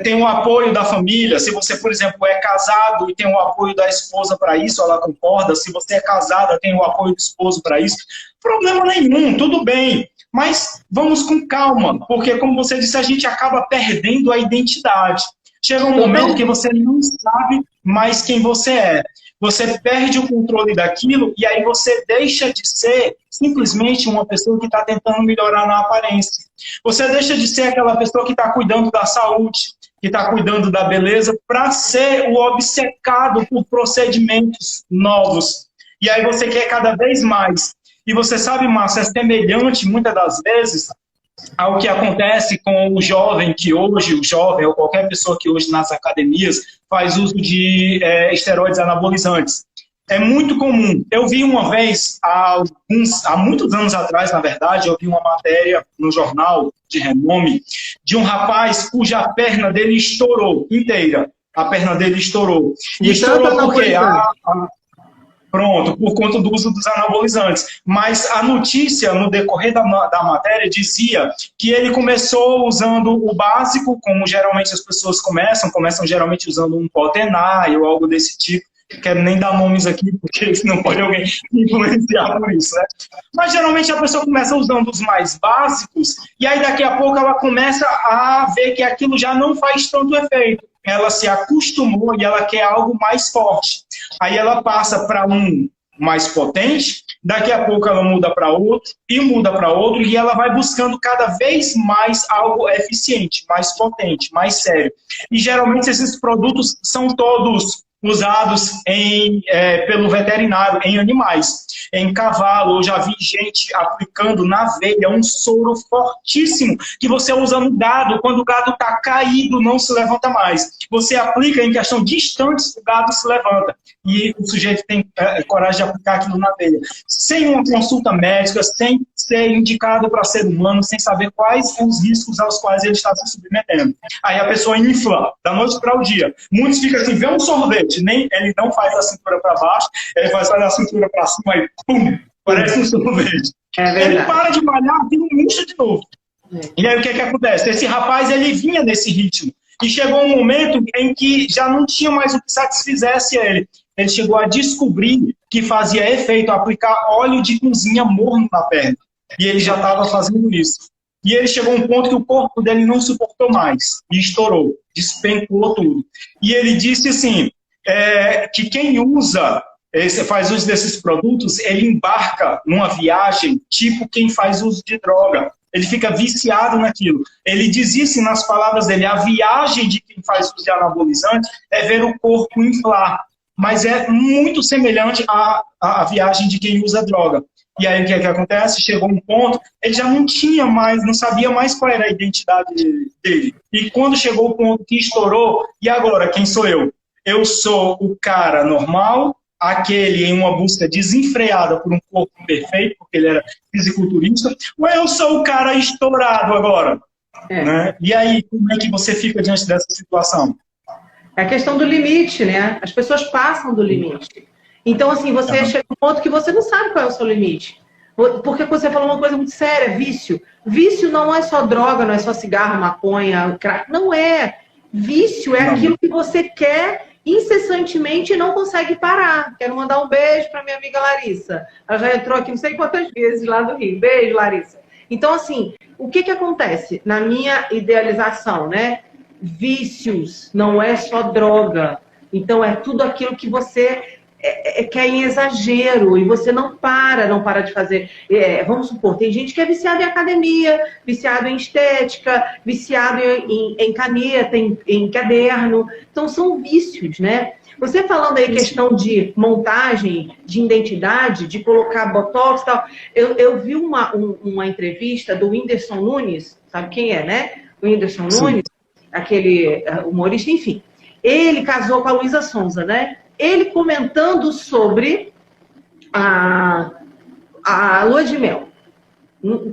tem o apoio da família, se você, por exemplo, é casado e tem o apoio da esposa para isso, ela concorda, se você é casada, tem o apoio do esposo para isso, problema nenhum, tudo bem. Mas vamos com calma, porque, como você disse, a gente acaba perdendo a identidade. Chega um momento que você não sabe mais quem você é. Você perde o controle daquilo e aí você deixa de ser simplesmente uma pessoa que está tentando melhorar na aparência. Você deixa de ser aquela pessoa que está cuidando da saúde, que está cuidando da beleza, para ser o obcecado por procedimentos novos. E aí você quer cada vez mais. E você sabe, Márcio, é semelhante, muitas das vezes, ao que acontece com o jovem que hoje, o jovem ou qualquer pessoa que hoje nas academias faz uso de esteroides anabolizantes. É muito comum. Eu vi uma vez, há muitos anos atrás, na verdade, eu vi uma matéria no jornal de renome de um rapaz cuja perna dele estourou inteira. A perna dele estourou. E estourou porque... Pronto, por conta do uso dos anabolizantes. Mas a notícia, no decorrer da matéria, dizia que ele começou usando o básico, como geralmente as pessoas começam geralmente usando um Potenai ou algo desse tipo. Não quero nem dar nomes aqui, porque não pode alguém influenciar por isso, né? Mas geralmente a pessoa começa usando os mais básicos, e aí daqui a pouco ela começa a ver que aquilo já não faz tanto efeito. Ela se acostumou e ela quer algo mais forte. Aí ela passa para um mais potente, daqui a pouco ela muda para outro, e ela vai buscando cada vez mais algo eficiente, mais potente, mais sério. E geralmente esses produtos são todos usados pelo veterinário, em animais. Em cavalo, eu já vi gente aplicando na veia um soro fortíssimo que você usa no gado, quando o gado está caído, não se levanta mais. Você aplica em questão de instantes, o gado se levanta. E o sujeito tem coragem de aplicar aquilo na veia. Sem uma consulta médica, sem ser indicado para ser humano, sem saber quais são os riscos aos quais ele está se submetendo. Aí a pessoa infla, da noite para o dia. Muitos ficam assim, vê um sorvete, ele não faz a cintura para baixo, ele faz a cintura para cima e pum, parece um sorvete. Ele para de malhar e murcha de novo. E aí o que acontece? Esse rapaz, ele vinha nesse ritmo. E chegou um momento em que já não tinha mais o que satisfizesse ele. Ele chegou a descobrir que fazia efeito aplicar óleo de cozinha morno na perna. E ele já estava fazendo isso. E ele chegou a um ponto que o corpo dele não suportou mais. E estourou. Despencou tudo. E ele disse assim, que quem faz uso desses produtos, ele embarca numa viagem tipo quem faz uso de droga. Ele fica viciado naquilo. Ele diz isso nas palavras dele, a viagem de quem faz uso de anabolizante é ver o corpo inflar. Mas é muito semelhante à viagem de quem usa droga. E aí o que acontece? Chegou um ponto, ele já não tinha mais, não sabia mais qual era a identidade dele. E quando chegou o ponto que estourou, e agora, quem sou eu? Eu sou o cara normal, aquele em uma busca desenfreada por um corpo perfeito, porque ele era fisiculturista, ou eu sou o cara estourado agora? Né? E aí, como é que você fica diante dessa situação? É a questão do limite, né? As pessoas passam do limite. Então, assim, você chega a um ponto que você não sabe qual é o seu limite. Porque você falou uma coisa muito séria, vício. Vício não é só droga, não é só cigarro, maconha, crack. Não é. Vício é aquilo que você quer incessantemente e não consegue parar. Quero mandar um beijo para minha amiga Larissa. Ela já entrou aqui não sei quantas vezes lá do Rio. Beijo, Larissa. Então, assim, o que acontece? Na minha idealização, né? Vícios não é só droga. Então, é tudo aquilo que você quer em exagero e você não para de fazer. Vamos supor, tem gente que é viciada em academia, viciado em estética, viciado em caneta, em caderno. Então, são vícios, né? Você falando aí questão de montagem, de identidade, de colocar botox e tal. Eu vi uma entrevista do Whindersson Nunes, sabe quem é, né? O Whindersson Nunes, aquele humorista, enfim. Ele casou com a Luísa Sonza, né? Ele comentando sobre a lua de mel.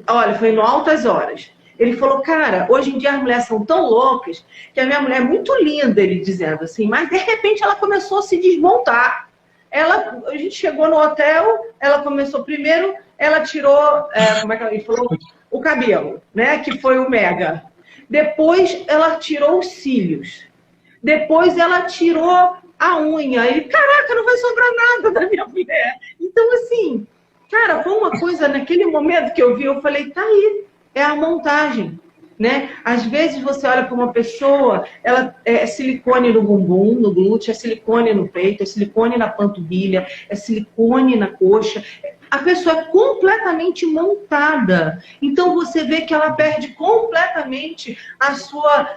Olha, foi no Altas Horas. Ele falou, cara, hoje em dia as mulheres são tão loucas que a minha mulher é muito linda, ele dizendo assim, mas de repente ela começou a se desmontar. A gente chegou no hotel, ela começou primeiro, ela tirou, como é que ele falou? O cabelo, né? Que foi o mega. Depois ela tirou os cílios. Depois ela tirou a unha. E, caraca, não vai sobrar nada da minha mulher. Então, assim, Cara, foi uma coisa, naquele momento que eu vi, eu falei, tá aí, é a montagem, né? Às vezes você olha para uma pessoa, ela é silicone no bumbum, no glúteo, é silicone no peito, é silicone na panturrilha, é silicone na coxa. A pessoa é completamente montada. Então você vê que ela perde completamente a sua...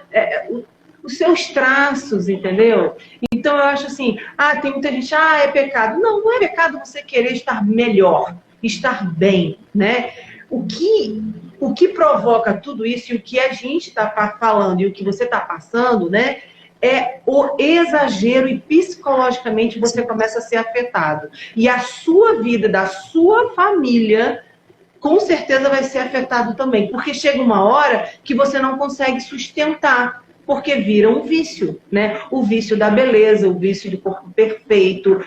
os seus traços, entendeu? Então eu acho assim, tem muita gente, é pecado. Não, não é pecado você querer estar melhor, estar bem, né? O que provoca tudo isso e o que a gente está falando e o que você está passando, né? É o exagero e psicologicamente você começa a ser afetado. E a sua vida, da sua família, com certeza vai ser afetado também. Porque chega uma hora que você não consegue sustentar. Porque vira um vício, né? O vício da beleza, o vício do corpo perfeito.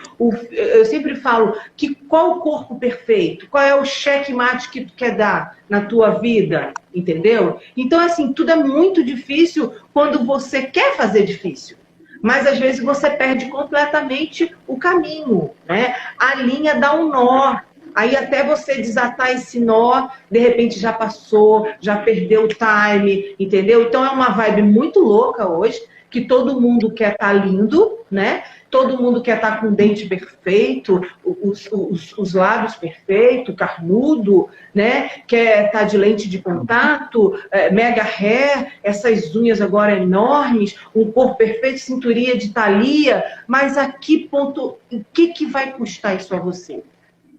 Eu sempre falo que qual o corpo perfeito? Qual é o checkmate que tu quer dar na tua vida? Entendeu? Então, assim, tudo é muito difícil quando você quer fazer difícil. Mas, às vezes, você perde completamente o caminho, né? A linha dá um nó. Aí até você desatar esse nó, de repente já passou, já perdeu o time, entendeu? Então é uma vibe muito louca hoje, que todo mundo quer estar lindo, né? Todo mundo quer estar com o dente perfeito, os lábios perfeitos, carnudo, né? Quer estar de lente de contato, mega hair, essas unhas agora enormes, um corpo perfeito, cinturinha de Thalia. Mas a que ponto, o que vai custar isso a você?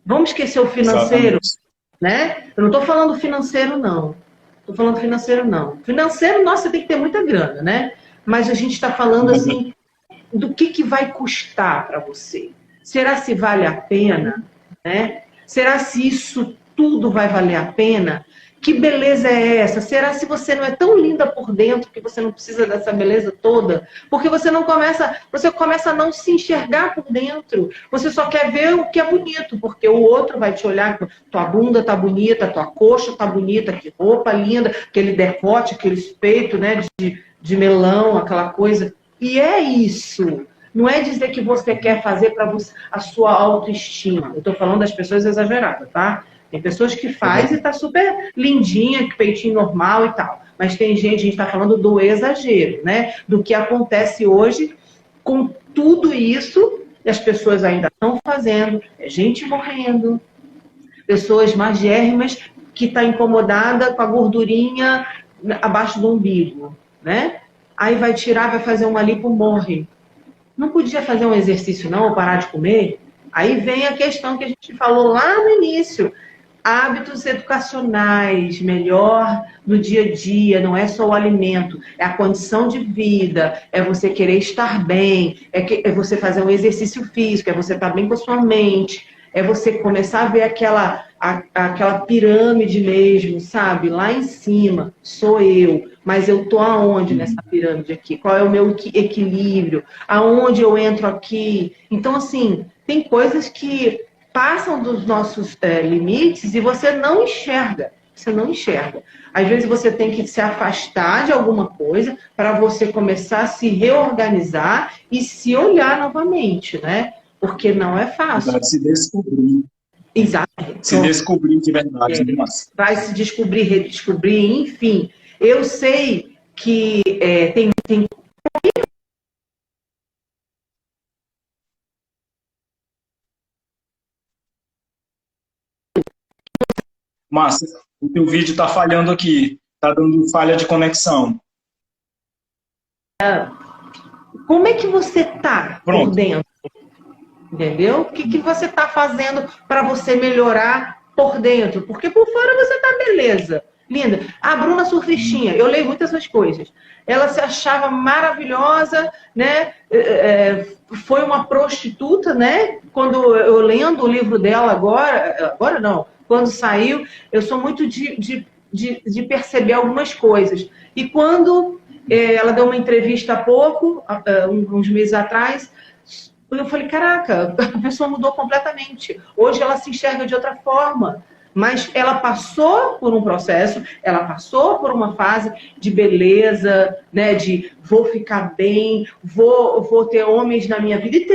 Vamos esquecer o financeiro, né? Eu não estou falando financeiro, não. Estou falando financeiro, não. Financeiro, nossa, você tem que ter muita grana, né? Mas a gente está falando, assim, do que vai custar para você. Será se vale a pena, né? Será se isso tudo vai valer a pena? Que beleza é essa? Será se você não é tão linda por dentro que você não precisa dessa beleza toda? Porque você começa a não se enxergar por dentro. Você só quer ver o que é bonito, porque o outro vai te olhar, tua bunda tá bonita, tua coxa tá bonita, que roupa linda, aquele decote, aqueles peitos, né, de melão, aquela coisa. E é isso. Não é dizer que você quer fazer para a sua autoestima. Eu tô falando das pessoas exageradas, tá? Tem pessoas que faz e tá super lindinha, peitinho normal e tal. Mas tem gente, a gente está falando do exagero, né? Do que acontece hoje com tudo isso, e as pessoas ainda estão fazendo, gente morrendo, pessoas magérrimas que tá incomodada com a gordurinha abaixo do umbigo, né? Aí vai tirar, vai fazer uma lipo, morre. Não podia fazer um exercício não, ou parar de comer? Aí vem a questão que a gente falou lá no início. Hábitos educacionais, melhor no dia a dia, não é só o alimento, é a condição de vida, é você querer estar bem, é você fazer um exercício físico, é você estar bem com a sua mente, é você começar a ver aquela pirâmide mesmo, sabe? Lá em cima, sou eu, mas eu tô aonde nessa pirâmide aqui? Qual é o meu equilíbrio? Aonde eu entro aqui? Então, assim, tem coisas que passam dos nossos limites e você não enxerga. Você não enxerga. Às vezes você tem que se afastar de alguma coisa para você começar a se reorganizar e se olhar novamente, né? Porque não é fácil. Vai se descobrir. Exato. Se descobrir de verdade. Vai se descobrir, redescobrir, enfim. Eu sei que tem Márcia, o teu vídeo está falhando aqui. Está dando falha de conexão. Como é que você tá por dentro? Entendeu? O que você está fazendo para você melhorar por dentro? Porque por fora você tá beleza, linda. A Bruna surfistinha, eu leio muitas essas coisas. Ela se achava maravilhosa, né? Foi uma prostituta, né? Quando eu lendo o livro dela agora não, quando saiu, eu sou muito de perceber algumas coisas. E quando ela deu uma entrevista há pouco, uns meses atrás, eu falei, caraca, a pessoa mudou completamente. Hoje ela se enxerga de outra forma. Mas ela passou por um processo, ela passou por uma fase de beleza, né? De vou ficar bem, vou ter homens na minha vida. E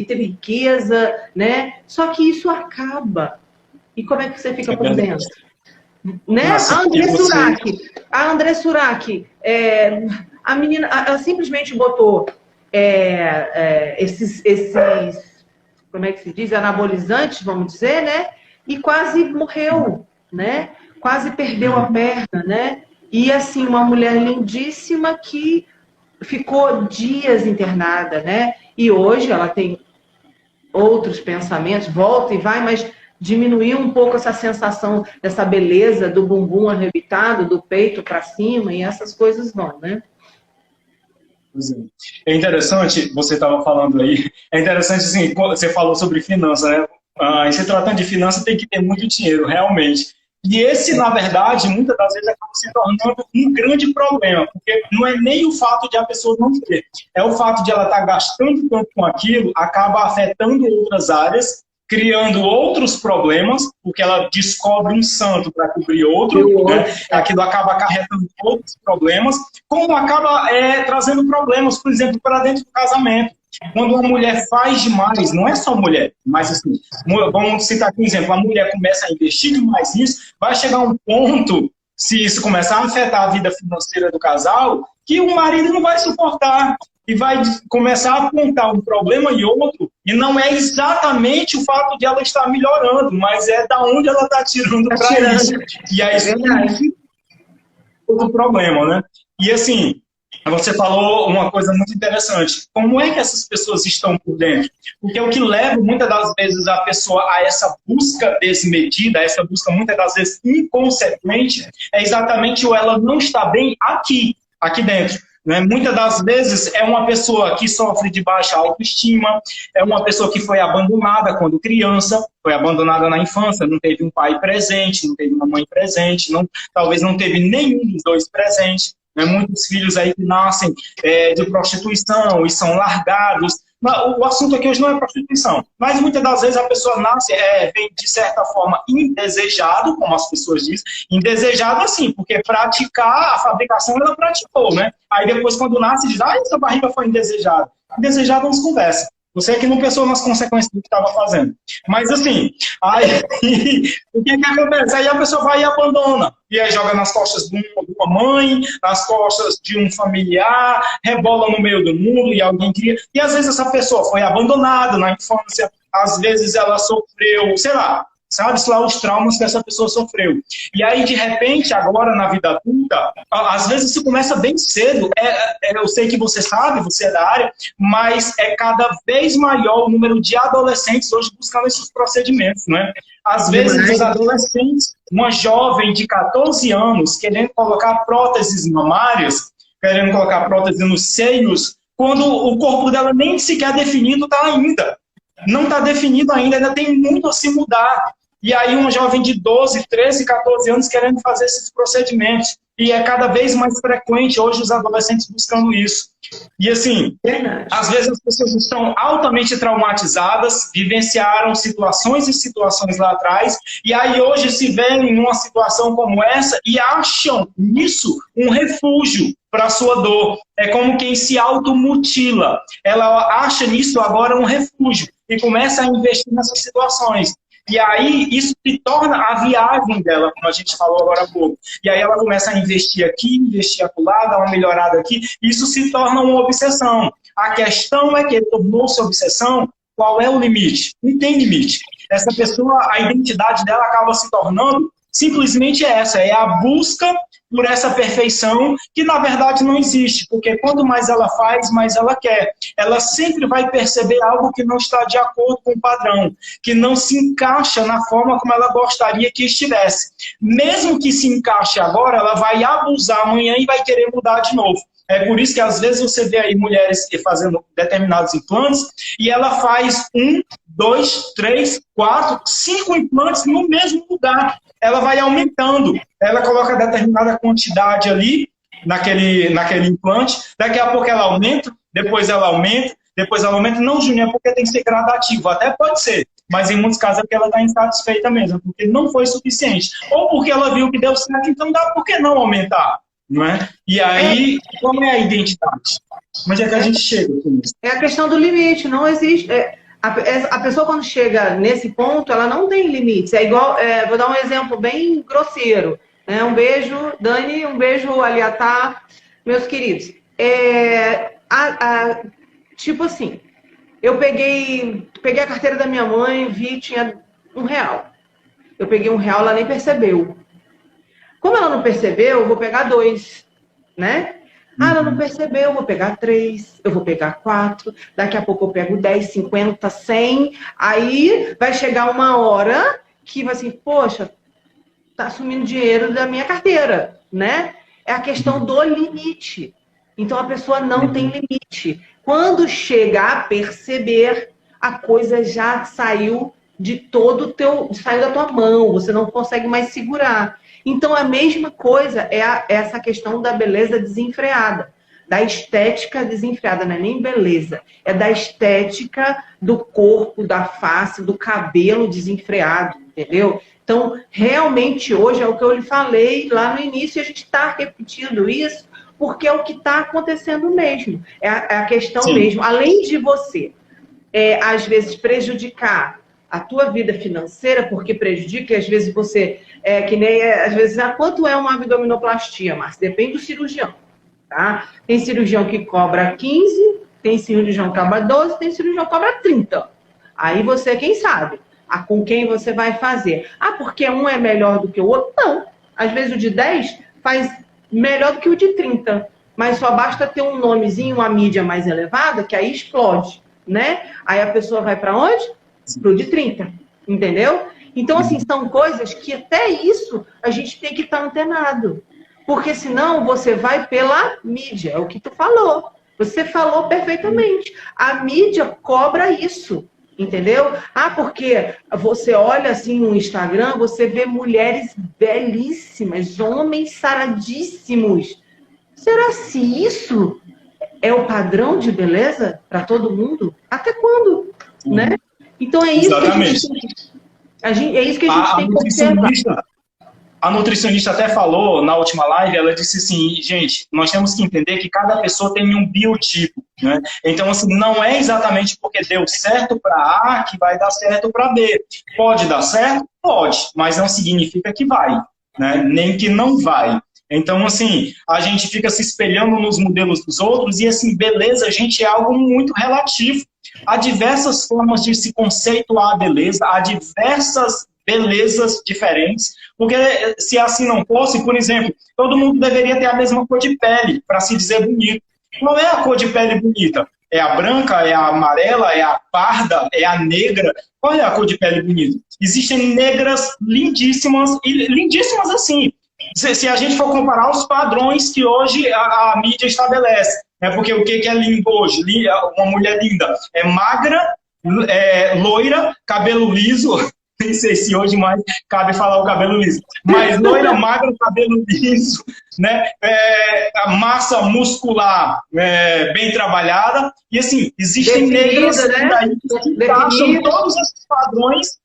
teve riqueza, né? Só que isso acaba. E como é que você fica por dentro? Né? Nossa, A André Surak, a menina, ela simplesmente botou esses, como é que se diz, anabolizantes, vamos dizer, né? E quase morreu, né? Quase perdeu a perna, né? E assim, uma mulher lindíssima que ficou dias internada, né? E hoje ela tem outros pensamentos, volta e vai, mas diminuiu um pouco essa sensação dessa beleza do bumbum arrebitado, do peito para cima, e essas coisas vão, né? É interessante, você estava falando aí, é interessante assim, você falou sobre finança, né? E se tratando de finança, tem que ter muito dinheiro, realmente. E esse, na verdade, muitas das vezes acaba se tornando um grande problema, porque não é nem o fato de a pessoa não ter, é o fato de ela estar gastando tanto com aquilo, acaba afetando outras áreas, criando outros problemas, porque ela descobre um santo para cobrir outro, né? Aquilo acaba acarretando outros problemas, como acaba trazendo problemas, por exemplo, para dentro do casamento. Quando uma mulher faz demais, não é só mulher, mas assim, vamos citar aqui um exemplo, a mulher começa a investir demais nisso, vai chegar um ponto, se isso começar a afetar a vida financeira do casal, que o marido não vai suportar e vai começar a apontar um problema e outro, e não é exatamente o fato de ela estar melhorando, mas é da onde ela está tirando para isso. E aí outro problema, né? E assim, você falou uma coisa muito interessante. Como é que essas pessoas estão por dentro? Porque o que leva, muitas das vezes, a pessoa a essa busca desmedida, a essa busca, muitas das vezes, inconsequente, é exatamente o ela não está bem aqui dentro. Né? Muitas das vezes é uma pessoa que sofre de baixa autoestima, é uma pessoa que foi abandonada quando criança, foi abandonada na infância, não teve um pai presente, não teve uma mãe presente, talvez não teve nenhum dos dois presentes. Muitos filhos aí que nascem de prostituição e são largados. O assunto aqui hoje não é prostituição, mas muitas das vezes a pessoa nasce, vem de certa forma indesejado, como as pessoas dizem, indesejado assim, porque praticar a fabricação ela praticou, né? Aí depois quando nasce diz, essa barriga foi indesejada. Indesejado não se conversa. Você que não pensou nas consequências do que estava fazendo. Mas assim, aí, o que acontece? Aí a pessoa vai e abandona. E aí joga nas costas de uma mãe, nas costas de um familiar, rebola no meio do mundo e alguém cria. E às vezes essa pessoa foi abandonada na infância, às vezes ela sofreu, sei lá, sabe-se lá os traumas que essa pessoa sofreu. E aí, de repente, agora na vida adulta, às vezes isso começa bem cedo. Eu sei que você sabe, você é da área, mas é cada vez maior o número de adolescentes hoje buscando esses procedimentos, né? Às vezes, os adolescentes, uma jovem de 14 anos, querendo colocar próteses mamárias, querendo colocar prótese nos seios, quando o corpo dela nem sequer definido está ainda. Não está definido ainda tem muito a se mudar. E aí uma jovem de 12, 13, 14 anos querendo fazer esses procedimentos. E é cada vez mais frequente hoje os adolescentes buscando isso. E assim, às vezes as pessoas estão altamente traumatizadas, vivenciaram situações e situações lá atrás, e aí hoje se veem em uma situação como essa e acham nisso um refúgio para a sua dor. É como quem se automutila. Ela acha nisso agora um refúgio e começa a investir nessas situações. E aí, isso se torna a viagem dela, como a gente falou agora há pouco. E aí ela começa a investir aqui, investir acolá, dar uma melhorada aqui. Isso se torna uma obsessão. A questão é que tornou-se obsessão, qual é o limite? Não tem limite. Essa pessoa, a identidade dela acaba se tornando simplesmente essa, é a busca por essa perfeição que na verdade não existe, porque quanto mais ela faz, mais ela quer. Ela sempre vai perceber algo que não está de acordo com o padrão, que não se encaixa na forma como ela gostaria que estivesse. Mesmo que se encaixe agora, ela vai abusar amanhã e vai querer mudar de novo. É por isso que às vezes você vê aí mulheres fazendo determinados implantes e ela faz 1, 2, 3, 4, 5 implantes no mesmo lugar. Ela vai aumentando. Ela coloca determinada quantidade ali naquele implante. Daqui a pouco ela aumenta, depois ela aumenta, depois ela aumenta. Não, Júnior, é porque tem que ser gradativo. Até pode ser. Mas em muitos casos é porque ela está insatisfeita mesmo, porque não foi suficiente. Ou porque ela viu que deu certo, então dá por que não aumentar? Não é? E aí, qual é a identidade? Onde é que a gente chega com isso? É a questão do limite. Não existe. A pessoa, quando chega nesse ponto, ela não tem limites. É igual, vou dar um exemplo bem grosseiro. Né? Um beijo, Dani, um beijo, Aliatá, meus queridos. Tipo assim, eu peguei a carteira da minha mãe, vi, tinha R$1. Eu peguei R$1, ela nem percebeu. Como ela não percebeu, eu vou pegar 2, né? Ela não percebeu, eu vou pegar 3, eu vou pegar 4, daqui a pouco eu pego 10, 50, 100, aí vai chegar uma hora que vai assim, poxa, tá sumindo dinheiro da minha carteira, né? É a questão do limite. Então a pessoa não tem limite. Quando chega a perceber, a coisa já saiu saiu da tua mão, você não consegue mais segurar. Então, a mesma coisa é essa questão da beleza desenfreada, da estética desenfreada, não é nem beleza, é da estética do corpo, da face, do cabelo desenfreado, entendeu? Então, realmente, hoje é o que eu lhe falei lá no início, e a gente está repetindo isso, porque é o que está acontecendo mesmo. É a questão Sim. mesmo, além de você, às vezes, prejudicar a tua vida financeira, porque prejudica, e às vezes você, às vezes, quanto é uma abdominoplastia, Márcia? Depende do cirurgião, tá? Tem cirurgião que cobra 15, tem cirurgião que cobra 12, tem cirurgião que cobra 30. Aí você, quem sabe, com quem você vai fazer. Porque um é melhor do que o outro? Não. Às vezes o de 10 faz melhor do que o de 30, mas só basta ter um nomezinho, uma mídia mais elevada, que aí explode, né? Aí a pessoa vai para onde? Pro de 30, entendeu? Então, assim, são coisas que até isso a gente tem que estar antenado. Porque senão você vai pela mídia, é o que tu falou. Você falou perfeitamente. A mídia cobra isso, entendeu? Porque você olha assim no Instagram, você vê mulheres belíssimas, homens saradíssimos. Será se isso é o padrão de beleza para todo mundo? Até quando? Né? Então é isso Exatamente. que a gente tem que observar. A nutricionista até falou na última live, ela disse assim, gente, nós temos que entender que cada pessoa tem um biotipo, né? Então, assim, não é exatamente porque deu certo para A que vai dar certo para B. Pode dar certo? Pode, mas não significa que vai, né? Nem que não vai. Então, assim, a gente fica se espelhando nos modelos dos outros e, assim, beleza, gente, é algo muito relativo. Há diversas formas de se conceituar a beleza, há diversas belezas diferentes, porque se assim não fosse, por exemplo, todo mundo deveria ter a mesma cor de pele para se dizer bonito. Qual é a cor de pele bonita? É a branca, é a amarela, é a parda, é a negra? Qual é a cor de pele bonita? Existem negras lindíssimas, e lindíssimas assim. Se a gente for comparar os padrões que hoje a mídia estabelece, porque o que é lindo hoje? Uma mulher linda é magra, loira, cabelo liso, nem sei se hoje mais cabe falar o cabelo liso, mas loira, magra, cabelo liso, né? Massa muscular bem trabalhada, e assim, existem negras, né? Que encaixam todos esses padrões,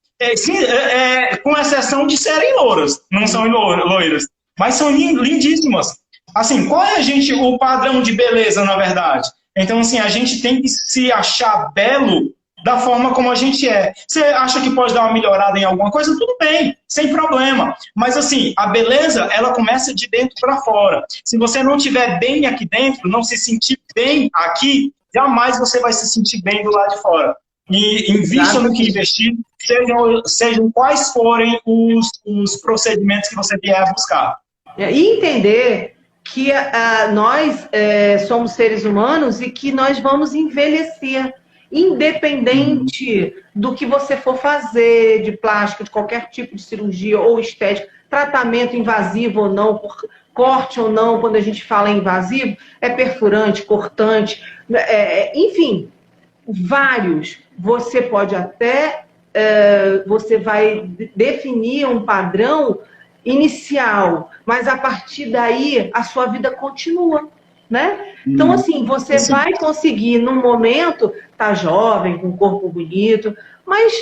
com exceção de serem louras, não são loiras, mas são lindíssimas. Assim, qual é o padrão de beleza, na verdade? Então, assim, a gente tem que se achar belo da forma como a gente é. Você acha que pode dar uma melhorada em alguma coisa? Tudo bem, sem problema. Mas, assim, a beleza, ela começa de dentro para fora. Se você não estiver bem aqui dentro, não se sentir bem aqui, jamais você vai se sentir bem do lado de fora. E invista no que investir, sejam quais forem os procedimentos que você vier a buscar. E entender que nós somos seres humanos e que nós vamos envelhecer, independente do que você for fazer, de plástica, de qualquer tipo de cirurgia ou estética, tratamento invasivo ou não, corte ou não, quando a gente fala em invasivo, é perfurante, cortante, enfim, vários. Você pode até, você vai definir um padrão inicial, mas a partir daí a sua vida continua, né? Então, assim, você vai conseguir, num momento, tá jovem, com um corpo bonito, mas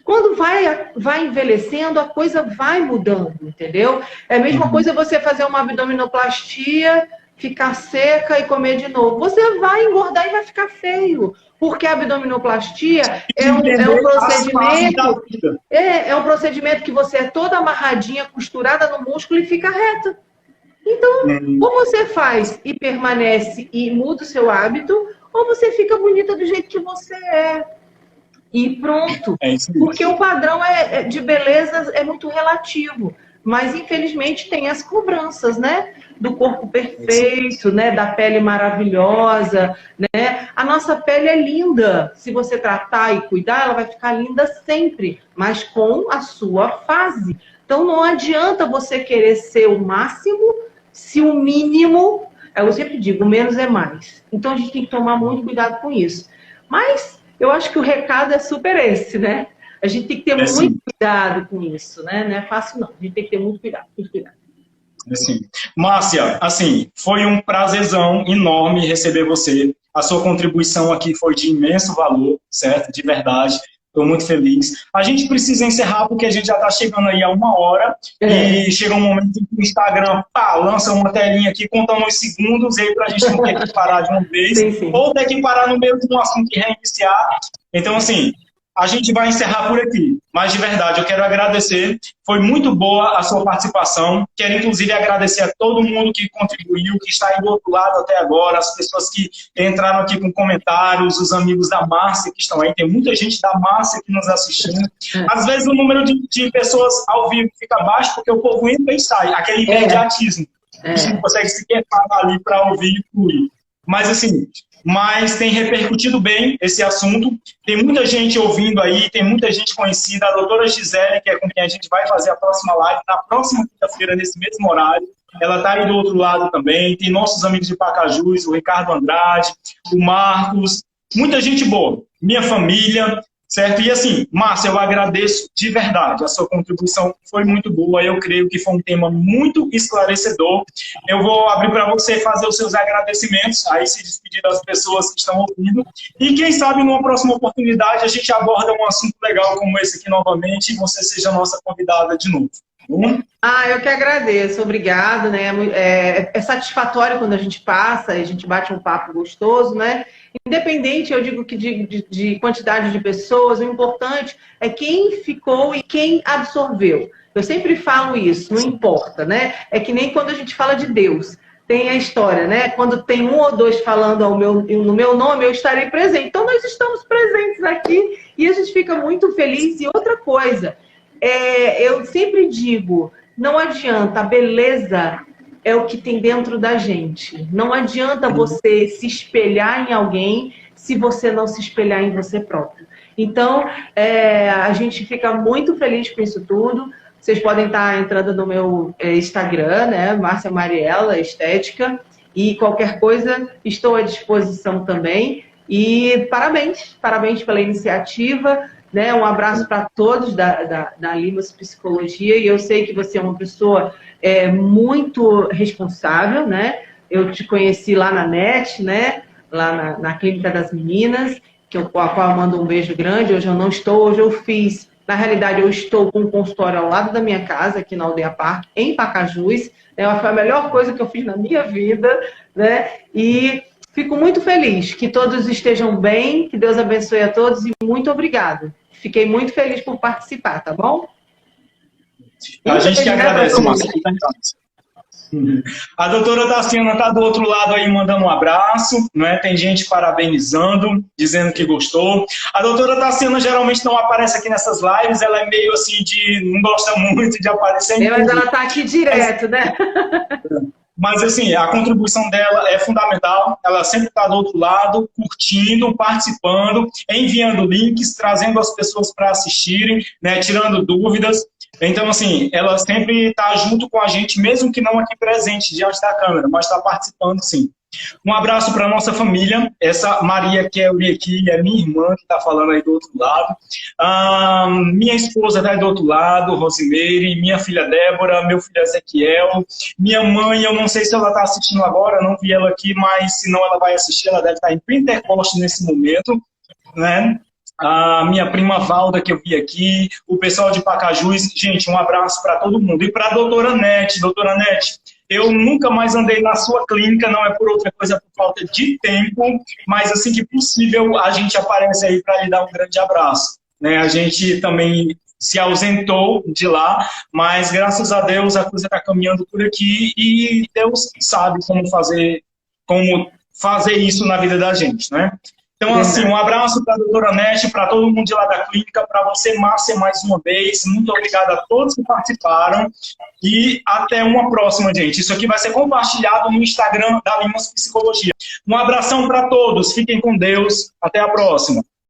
quando vai envelhecendo, a coisa vai mudando, entendeu? É a mesma coisa você fazer uma abdominoplastia ficar seca e comer de novo. Você vai engordar e vai ficar feio. Porque a abdominoplastia é um procedimento. É um procedimento que você é toda amarradinha, costurada no músculo e fica reta. Então, ou você faz e permanece e muda o seu hábito, ou você fica bonita do jeito que você é. E pronto. Porque o padrão de beleza é muito relativo. Mas, infelizmente, tem as cobranças, né? Do corpo perfeito, né? Da pele maravilhosa, né? A nossa pele é linda. Se você tratar e cuidar, ela vai ficar linda sempre, mas com a sua fase. Então, não adianta você querer ser o máximo se o mínimo... Eu sempre digo, menos é mais. Então, a gente tem que tomar muito cuidado com isso. Mas eu acho que o recado é super esse, né? A gente tem que ter muito cuidado com isso, né? Não é fácil, não. A gente tem que ter muito cuidado, muito cuidado. Assim. Márcia, assim, foi um prazerzão enorme receber você. A sua contribuição aqui foi de imenso valor, certo? De verdade. Estou muito feliz. A gente precisa encerrar porque a gente já está chegando aí a 1 hora e chega um momento em que o Instagram lança uma telinha aqui contando os segundos aí para a gente não ter que parar de uma vez ou ter que parar no meio de um assunto e reiniciar. Então, assim, a gente vai encerrar por aqui, mas de verdade eu quero agradecer, foi muito boa a sua participação, quero inclusive agradecer a todo mundo que contribuiu, que está aí do outro lado até agora, as pessoas que entraram aqui com comentários, os amigos da Márcia que estão aí, tem muita gente da Márcia aqui nos assistindo, às vezes o número de pessoas ao vivo fica baixo porque o povo entra e sai, aquele imediatismo, a gente não consegue sequer parar ali para ouvir e fluir, mas assim... Mas tem repercutido bem esse assunto. Tem muita gente ouvindo aí, tem muita gente conhecida. A doutora Gisele, que é com quem a gente vai fazer a próxima live, na próxima quinta-feira, nesse mesmo horário. Ela está aí do outro lado também. Tem nossos amigos de Pacajus, o Ricardo Andrade, o Marcos. Muita gente boa. Minha família, certo? E assim, Márcia, eu agradeço de verdade. A sua contribuição foi muito boa. Eu creio que foi um tema muito esclarecedor. Eu vou abrir para você fazer os seus agradecimentos, aí se despedir das pessoas que estão ouvindo. E quem sabe, numa próxima oportunidade, a gente aborda um assunto legal como esse aqui novamente e você seja a nossa convidada de novo. Eu que agradeço, obrigado, né? É satisfatório quando a gente passa e a gente bate um papo gostoso, né? Independente, eu digo que de quantidade de pessoas, o importante é quem ficou e quem absorveu. Eu sempre falo isso, não importa, né? É que nem quando a gente fala de Deus. Tem a história, né? Quando tem 1 ou 2 falando no meu nome, eu estarei presente. Então, nós estamos presentes aqui e a gente fica muito feliz. E outra coisa, eu sempre digo, não adianta, a beleza é o que tem dentro da gente. Não adianta você se espelhar em alguém se você não se espelhar em você próprio. Então, a gente fica muito feliz com isso tudo. Vocês podem estar entrando no meu Instagram, né? Márcia Mariela Estética. E qualquer coisa, estou à disposição também. E parabéns pela iniciativa. Né? Um abraço para todos da Limas Psicologia. E eu sei que você é uma pessoa muito responsável, né? Eu te conheci lá na NET, né? Lá na Clínica das Meninas, a qual eu mando um beijo grande. Hoje eu não estou, hoje eu fiz... Na realidade, eu estou com um consultório ao lado da minha casa, aqui na Aldeia Parque, em Pacajus. Foi a melhor coisa que eu fiz na minha vida, né? E fico muito feliz que todos estejam bem, que Deus abençoe a todos e muito obrigada. Fiquei muito feliz por participar, tá bom? A gente que agradece, Márcia. A doutora Daciana está do outro lado aí mandando um abraço, né? Tem gente parabenizando, dizendo que gostou. A doutora Daciana geralmente não aparece aqui nessas lives, ela é meio assim não gosta muito de aparecer em mas ela está aqui direto, né? Mas assim, a contribuição dela é fundamental, ela sempre está do outro lado, curtindo, participando, enviando links, trazendo as pessoas para assistirem, né? Tirando dúvidas. Então, assim, ela sempre está junto com a gente, mesmo que não aqui presente diante da câmera, mas está participando, sim. Um abraço para a nossa família, essa Maria Kelly aqui é minha irmã que está falando aí do outro lado, minha esposa está aí do outro lado, Rosimeire, minha filha Débora, meu filho Ezequiel, minha mãe, eu não sei se ela está assistindo agora, não vi ela aqui, mas se não ela vai assistir, ela deve estar em Pentecoste nesse momento, né? A minha prima Valda, que eu vi aqui, o pessoal de Pacajus, gente, um abraço para todo mundo. E para a doutora Nete, Eu nunca mais andei na sua clínica, não é por outra coisa, é por falta de tempo, mas assim que possível a gente aparece aí para lhe dar um grande abraço. Né? A gente também se ausentou de lá, mas graças a Deus a coisa está caminhando por aqui e Deus sabe como fazer isso na vida da gente, né? Então, assim, um abraço para a doutora Nete, para todo mundo de lá da clínica, para você, Márcia, mais uma vez. Muito obrigado a todos que participaram e até uma próxima, gente. Isso aqui vai ser compartilhado no Instagram da Limos Psicologia. Um abração para todos, fiquem com Deus, até a próxima.